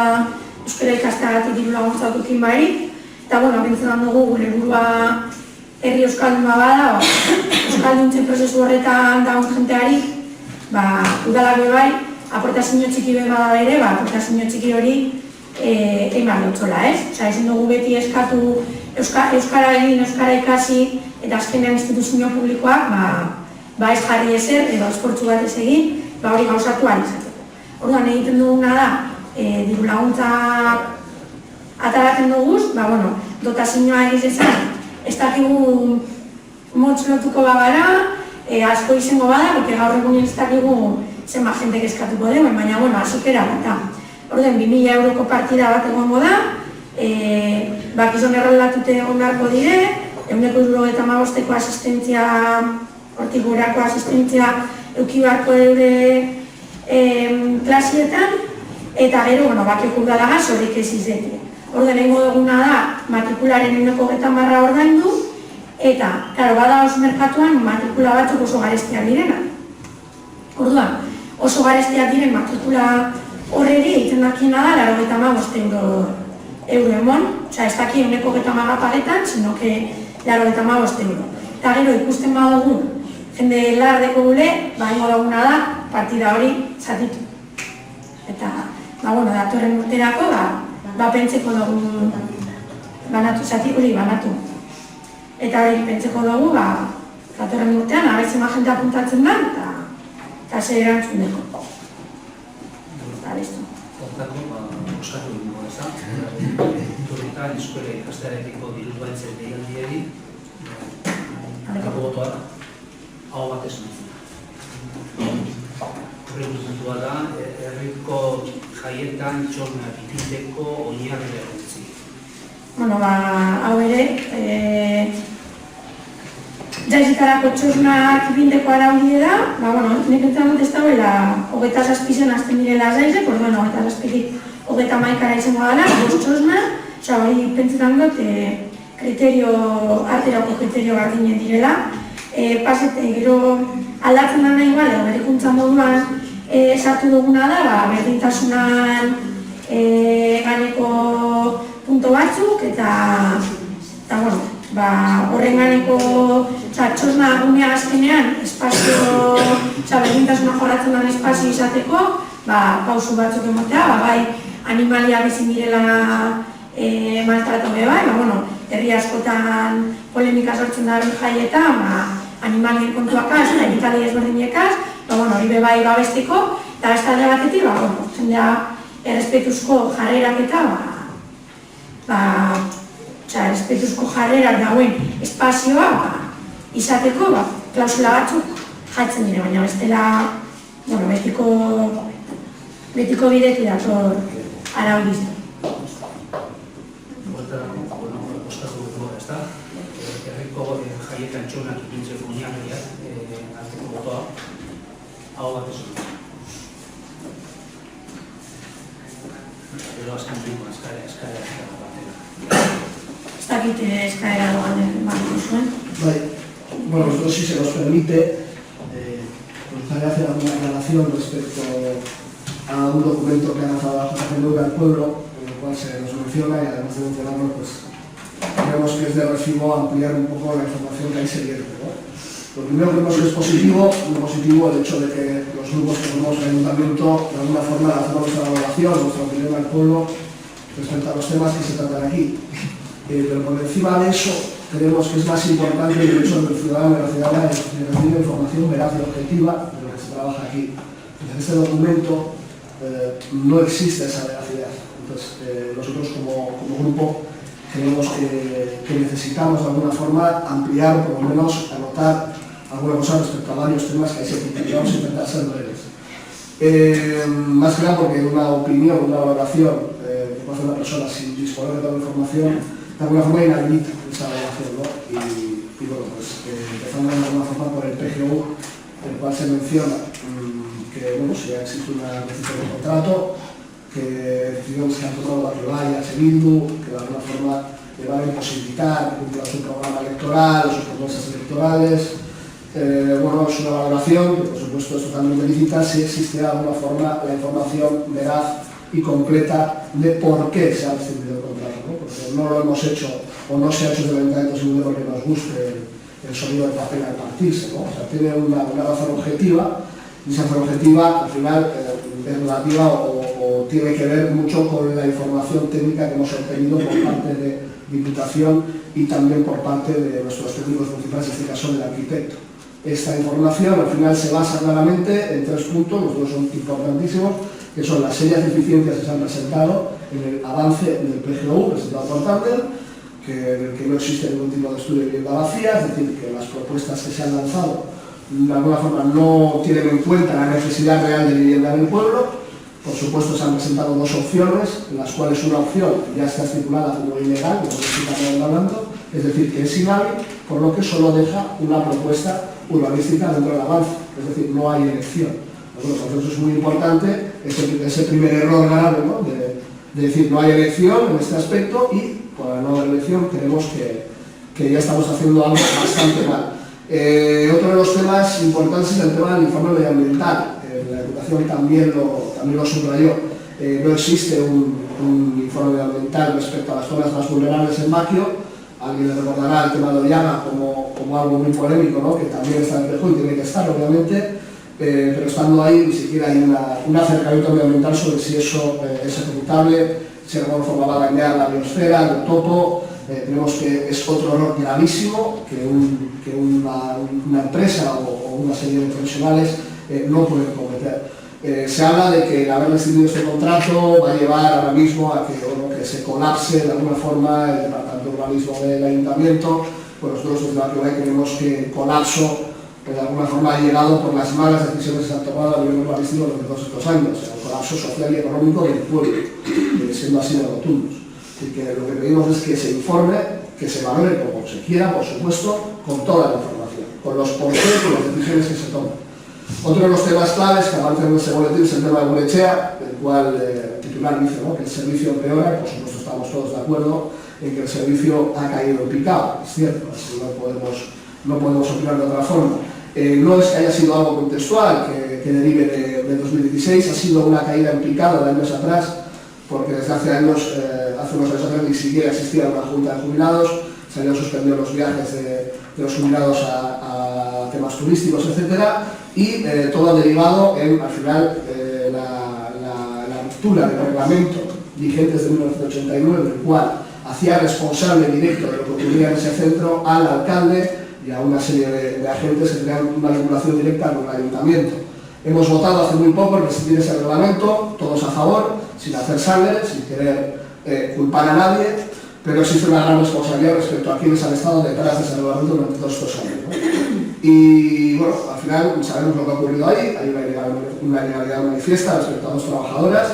euskara ikasteagatik diru laguntza dukin barik, eta pentsan dugu gure burua herri euskalduna bada, euskalduntzen prozesu horretan daun jenteari, udalak bebai, aportazio txiki beba ere, aportazio txiki hori eman dutzola, ez? Ezin dugu beti eskatu euskara egin, euskara ikasi, eta azkenean instituzio publikoak ez jarri ezer, edo esportzu bat ez egin, hori gauzatu izateko. Orduan egiten duguna da, diru laguntza ataraten duguz, dotazioa egiz ezan, ez dakigu motz lotuko bagara, asko izango bada, porque gaur egunen ez dakigu zenba jentek eskatuko dugu, baina azikera bat. Orduan, 2.000 euroko partida bat egongo da, bakizon erroldatute egon beharko dire, 175ko asistentzia, hortik gurako asistentzia euki beharko eure klasietan, eta gero, bakioko udalagaz horik ez izete. Orduan, egingo duguna da, matrikularen 130 ordaindu, eta, bada oso merkatuan matrikula batzuk oso garestiak direna. Orduan, oso garestiak diren matrikula horreri egiten dakiena da, 85 euro emon, ez daki 130 pagetan, sino que 85 euro. eta gero ikusten badugun jende lardeko gule, ingo duguna da partida hori zatitu. Eta, datorren urterako, pentseko dugu banatu, zati hori banatu. Eta hori pentseko dugu, datorren urtean, abaitzen jente apuntatzen da, eta zer erantzun dugu. Eta, listo. Hortako, oskatu dugu ezak, turrikan eskola ikastearekiko diruz baitzen deialdiari, botoak hau bat esan zuen. Horrek puntua da, herriko jaietan txornak ikiteko oinarria gutzi. Hau ere, jaizitarako txornak bindeko araudie da, nik entzan dut ez dauela 27 azten direla zaizek, 27-tik 31 izango dara, 5 txornak, hori pentsetan dut arterako kriterio gardinen direla. Pasete, gero aldatzen da nahi igual, berrikuntza moduan sartu duguna da, berdintasunan ganeko punto batzuk, eta horren ganeko txosna gunea azkenean, espazio, berdintasuna jorratzen den espazio izateko, pausu batzuk emotea, bai animalia bizin direla maltratu bai, herri askotan polemika sortzen da jaietan, animalien kontuakaz, eta egitaldi ezberdinekaz, hori bebai babesteko, eta ez talde batetik, jendea errespetuzko jarrerak eta errespetuzko jarrerak dauen espazioa izateko, klausula batzuk jatzen dire, baina bestela betiko bidetik dator araudizte. Herriko jaietan txornak ipintzeko oinarriak, arteko botoa, hau bat esan. Gero azken dugu, eskaera batera. Ez dakit eskaera doan bat zuen. Nosotros, si se nos permite, nos gustaría hacer alguna aclaración respecto a un documento que ha lanzado la JPNV al pueblo, en el cual se nos menciona, y además de mencionarlo, creemos que es de recibo ampliar un poco la información que ahí se vierte. Lo primero creemos que es positivo, muy positivo el hecho de que los grupos que formamos el ayuntamiento de alguna forma hacemos nuestra valoración, nuestra opinión al pueblo respecto a los temas que se tratan aquí. Pero por encima de eso, creemos que es más importante el derecho del ciudadano y de la ciudadana de recibir información veraz y objetiva de lo que se trabaja aquí. En este documento no existe esa veracidad. Entonces, nosotros como grupo creemos que necesitamos de alguna forma ampliar o por lo menos anotar alguna cosa respecto a varios temas que ahí se tienen. Vamos a intentar ser breves. Más que nada porque una opinión, una valoración que puede hacer una persona sin disponer de toda la información, de alguna forma inhabilita esa valoración, ¿no? Y bueno, pues empezando de alguna forma por el PGU, en el cual se menciona que si ya existe una decisión de contrato, que decidimos que han tomado la privada y Bildu, que de alguna forma le van a imposibilitar cumplir su programa electoral o sus promesas electorales. Es una valoración que por supuesto es totalmente lícita si existe de alguna forma la información veraz y completa de por qué se ha rescindido el contrato, ¿no? Porque no lo hemos hecho o no se ha hecho del ayuntamiento simplemente porque nos guste el sonido del papel al partirse, ¿no? O sea, tiene una razón objetiva, y esa razón objetiva al final es relativa o tiene que ver mucho con la información técnica que hemos obtenido por parte de Diputación y también por parte de nuestros técnicos municipales, en este caso del arquitecto. Esta información al final se basa claramente en 3 puntos, los dos son importantísimos, que son las serias deficiencias que se han presentado en el avance del PGU presentado por Tandem, que no existe ningún tipo de estudio de vivienda vacía, es decir, que las propuestas que se han lanzado de alguna forma no tienen en cuenta la necesidad real de vivienda en el pueblo. Por supuesto, se han presentado 2 opciones, en las cuales una opción ya está estipulada como ilegal, como estamos hablando, es decir, que es inhábil, por lo que solo deja una propuesta urbanística dentro del avance, es decir, no hay elección. Bueno, por eso es muy importante ese primer error grave, ¿no? de decir no hay elección en este aspecto, y por la no haber elección creemos que ya estamos haciendo algo bastante mal. Otro de los temas importantes es el tema del informe medioambiental. La Educación también lo subrayó. No existe un informe medioambiental respecto a las zonas más vulnerables en Baquio, Alguien le recordará el tema de Ollaga como algo muy polémico, ¿no? Que también está en el y tiene que estar, obviamente, pero estando ahí ni siquiera hay un acercamiento medioambiental sobre si eso es ejecutable, si de alguna forma va a dañar la biosfera, el biotopo. Creemos que es otro error gravísimo que una empresa o una serie de profesionales no pueden cometer. Se habla de que el haber rescindido este contrato va a llevar ahora mismo a que se colapse de alguna forma el departamento de urbanismo del ayuntamiento. Pues nosotros desde la PIOE creemos que el colapso de alguna forma ha llegado por las malas decisiones que se han tomado a nivel urbanístico durante todos estos años, el colapso social y económico del pueblo, siendo así de rotundos. Así que lo que pedimos es que se informe, que se valore como se quiera, por supuesto, con toda la información, con los porqués y las decisiones que se toman. Otro de los temas claves que aparecen en ese boletín es el tema de Gurechea, el cual el titular dice, ¿no?, que el servicio empeora, por supuesto estamos todos de acuerdo en que el servicio ha caído en picado, es cierto, así no podemos opinar de otra forma. No es que haya sido algo contextual, que derive de 2016, ha sido una caída en picado de años atrás, porque desde hace unos años atrás ni siquiera existía una junta de jubilados, se habían suspendido los viajes de los jubilados a temas turísticos, etcétera, y todo ha derivado en, al final, la ruptura del reglamento vigente desde 1989, el cual hacía responsable directo de lo que ocurría en ese centro al alcalde y a una serie de agentes que tenían una vinculación directa con el ayuntamiento. Hemos votado hace muy poco en rescindir ese reglamento, todos a favor, sin hacer sangre, sin querer culpar a nadie, pero existe una gran responsabilidad respecto a quienes han estado detrás de ese reglamento durante todos estos años, ¿no? Y bueno, al final sabemos lo que ha ocurrido ahí, hay una ilegalidad manifiesta respecto a dos trabajadoras,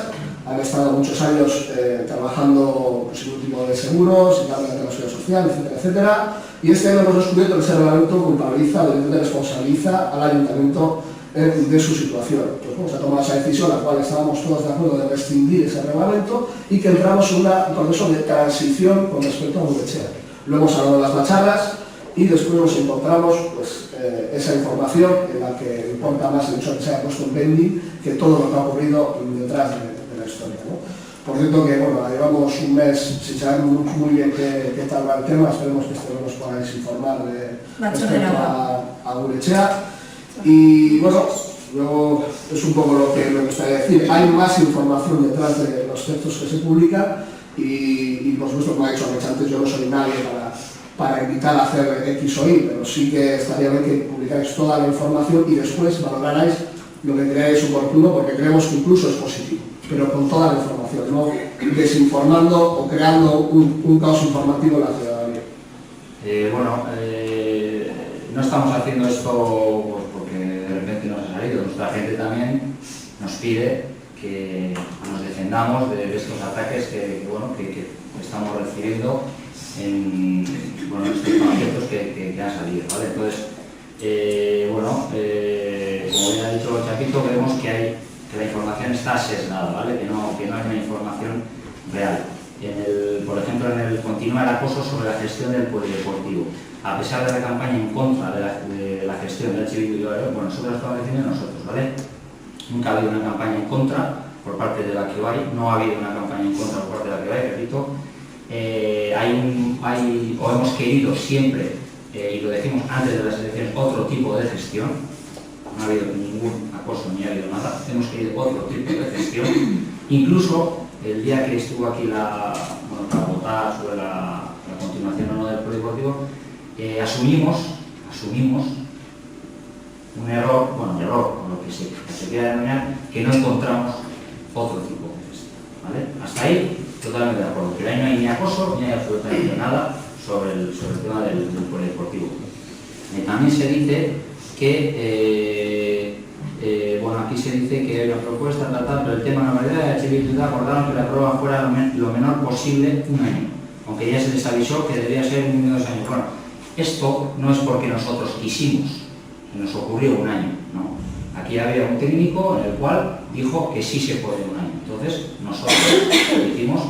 han estado muchos años trabajando pues, sin un tipo de seguros, sin hablar de la seguridad social, etcétera, etcétera, y este año hemos descubierto que ese reglamento culpabiliza, evidentemente responsabiliza al ayuntamiento de su situación. Pues bueno, se ha tomado esa decisión, la cual estábamos todos de acuerdo de rescindir ese reglamento y que entramos en un proceso de transición con respecto a Gurechea. Lo hemos hablado en las bacharras y después nos encontramos pues, esa información en la que importa más el hecho de que se haya puesto en pending que todo lo que ha ocurrido detrás de la historia, ¿no? Por cierto que bueno, llevamos un mes sin saber muy bien qué tal va el tema, esperemos que esto nos podáis informar respecto a Gurechea. Y bueno, luego es un poco lo que me gustaría decir. Hay más información detrás de los textos que se publican y por supuesto, como ha dicho antes, yo no soy nadie para invitar a hacer X o Y, pero sí que estaría bien que publicáis toda la información y después valoraráis lo que creáis oportuno, porque creemos que incluso es positivo, pero con toda la información, no desinformando o creando un caos informativo en la ciudadanía. No estamos haciendo esto porque de repente nos ha salido. Nuestra gente también nos pide que nos defendamos de estos ataques que estamos recibiendo en estos conceptos que han salido, ¿vale? Entonces, como bien ha dicho Chapito, vemos que la información está sesgada, ¿vale? Que no hay una información real. Por ejemplo, continúa el acoso sobre la gestión del polideportivo. A pesar de la campaña en contra de la gestión del Chivillo, nosotros estamos diciendo nosotros, ¿vale? Nunca ha habido una campaña en contra por parte de la QAI, no ha habido una campaña en contra por parte de la QAI, repito. Hemos querido siempre, y lo decimos antes de las elecciones, otro tipo de gestión. No ha habido ningún acoso ni ha habido nada, hemos querido otro tipo de gestión. Incluso el día que estuvo aquí para votar sobre la continuación o no del polideportivo, asumimos un error, o lo que se quiera denominar, que no encontramos otro tipo de gestión, ¿vale? Hasta ahí totalmente de acuerdo, pero ahí no hay ni acoso ni hay absolutamente nada sobre el tema del polideportivo. También se dice que aquí se dice que hay una propuesta, pero el tema de la normalidad de HB acordaron que la prueba fuera lo menor posible, un año, aunque ya se les avisó que debería ser 1 o 2 años. Bueno, esto no es porque nosotros quisimos, nos ocurrió un año, ¿no? Aquí había un técnico en el cual dijo que sí se puede 1 año. Entonces, nosotros dijimos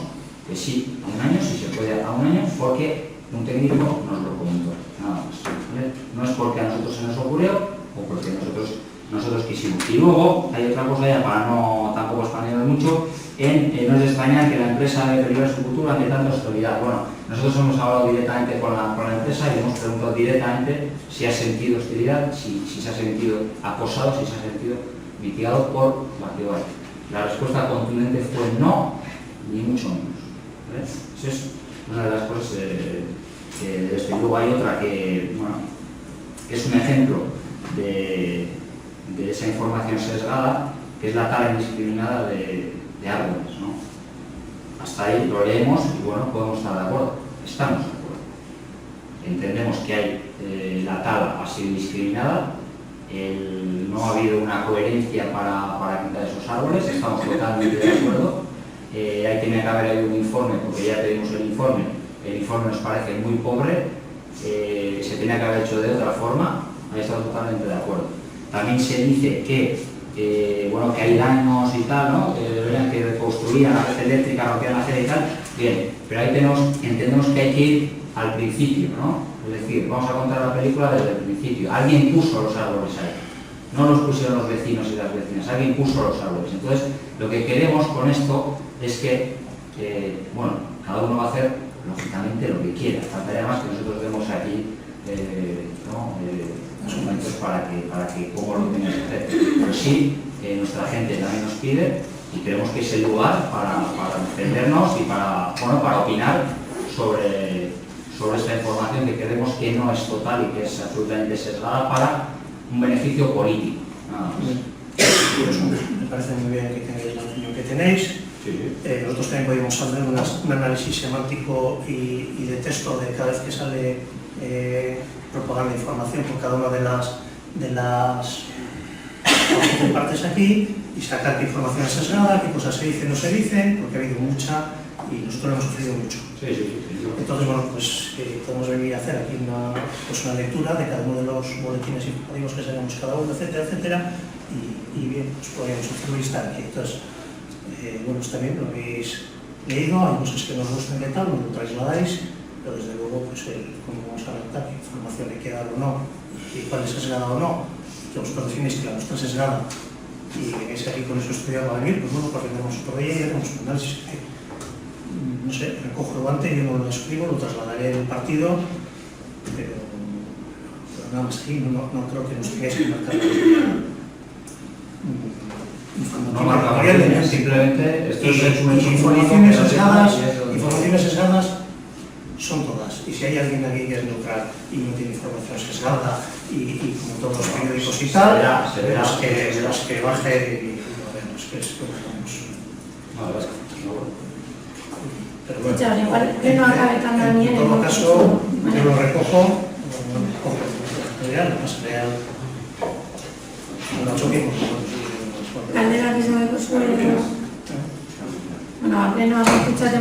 que sí, a 1 año, sí se puede a 1 año, porque un técnico nos lo comentó, nada más, ¿vale? No es porque a nosotros se nos ocurrió o porque nosotros quisimos. Y luego hay otra cosa ya, para no tampoco expandirnos mucho, no es de extrañar que la empresa ve peligrar su futuro ante tanta hostilidad. Bueno, nosotros hemos hablado directamente con la empresa y le hemos preguntado directamente si ha sentido hostilidad, si se ha sentido acosado, si se ha sentido mitigado por Baciobar. La respuesta contundente fue no, ni mucho menos. ¿Ves? Esa es una de las cosas que desde luego hay otra que, bueno, es un ejemplo de esa información sesgada, que es la tala indiscriminada de árboles, ¿no? Hasta ahí lo leemos y bueno, podemos estar de acuerdo, estamos de acuerdo. Entendemos que hay la tala ha sido indiscriminada, no ha habido una coherencia para quitar esos árboles, estamos totalmente de acuerdo. Ahí tiene que haber un informe, porque ya tenemos el informe nos parece muy pobre, se tenía que haber hecho de otra forma, ahí estamos totalmente de acuerdo. También se dice que, bueno, que hay daños y tal, ¿no? Que deberían que reconstruir la red eléctrica, lo que van a hacer y tal, bien, pero ahí entendemos que hay que ir al principio, ¿no? Es decir, vamos a contar la película desde el principio. Alguien puso los árboles ahí, no los pusieron los vecinos y las vecinas, alguien puso los árboles. Entonces, lo que queremos con esto es que, bueno, cada uno va a hacer lógicamente lo que quiera. Faltaría más que nosotros demos aquí argumentos para que cómo lo tenemos que hacer. Pero sí, nuestra gente también nos pide y creemos que es el lugar para defendernos y para opinar sobre esta información que creemos que no es total y que es absolutamente sesgada para un beneficio político. Nada más. Me parece muy bien que tengáis la opinión que tenéis. Nosotros también podemos hacer un análisis semántico y de texto de cada vez que sale propaganda de información por cada una de las partes aquí y sacar qué información es sesgada, qué cosas se dicen o no se dicen, porque ha habido mucha y nosotros hemos sufrido mucho. Entonces, bueno, pues podemos venir a hacer aquí una lectura de cada uno de los boletines informativos que sacamos cada uno, etcétera, etcétera, y bien, pues podríamos hacerlo y estar aquí. Entonces, bueno, está bien, lo habéis leído, hay cosas que nos gustan y tal, nos lo trasladáis, pero desde luego, pues, como vamos a ver qué información le queda o no, y cuál es sesgada o no, que vosotros definéis que la nuestra es sesgada, y vengáis aquí con eso estudiado a venir, pues bueno, pues vendremos por ella y haremos un análisis que, no sé, recojo el guante, yo no lo escribo, lo trasladaré en el partido, pero nada más aquí, no creo que nos tengáis que marcar no marcamos, simplemente esto es un informaciones sesgadas son todas, y si hay alguien aquí que es neutral y no tiene información sesgada y como todos los periódicos y tal, verás que baje y lo vemos, que es lo que estamos. Pero bueno, igual que no acabe tan dañino. En todo caso, yo lo recojo, real, más real. No choquemos. Caldera que se me suele. Bueno, a pleno, a escuchar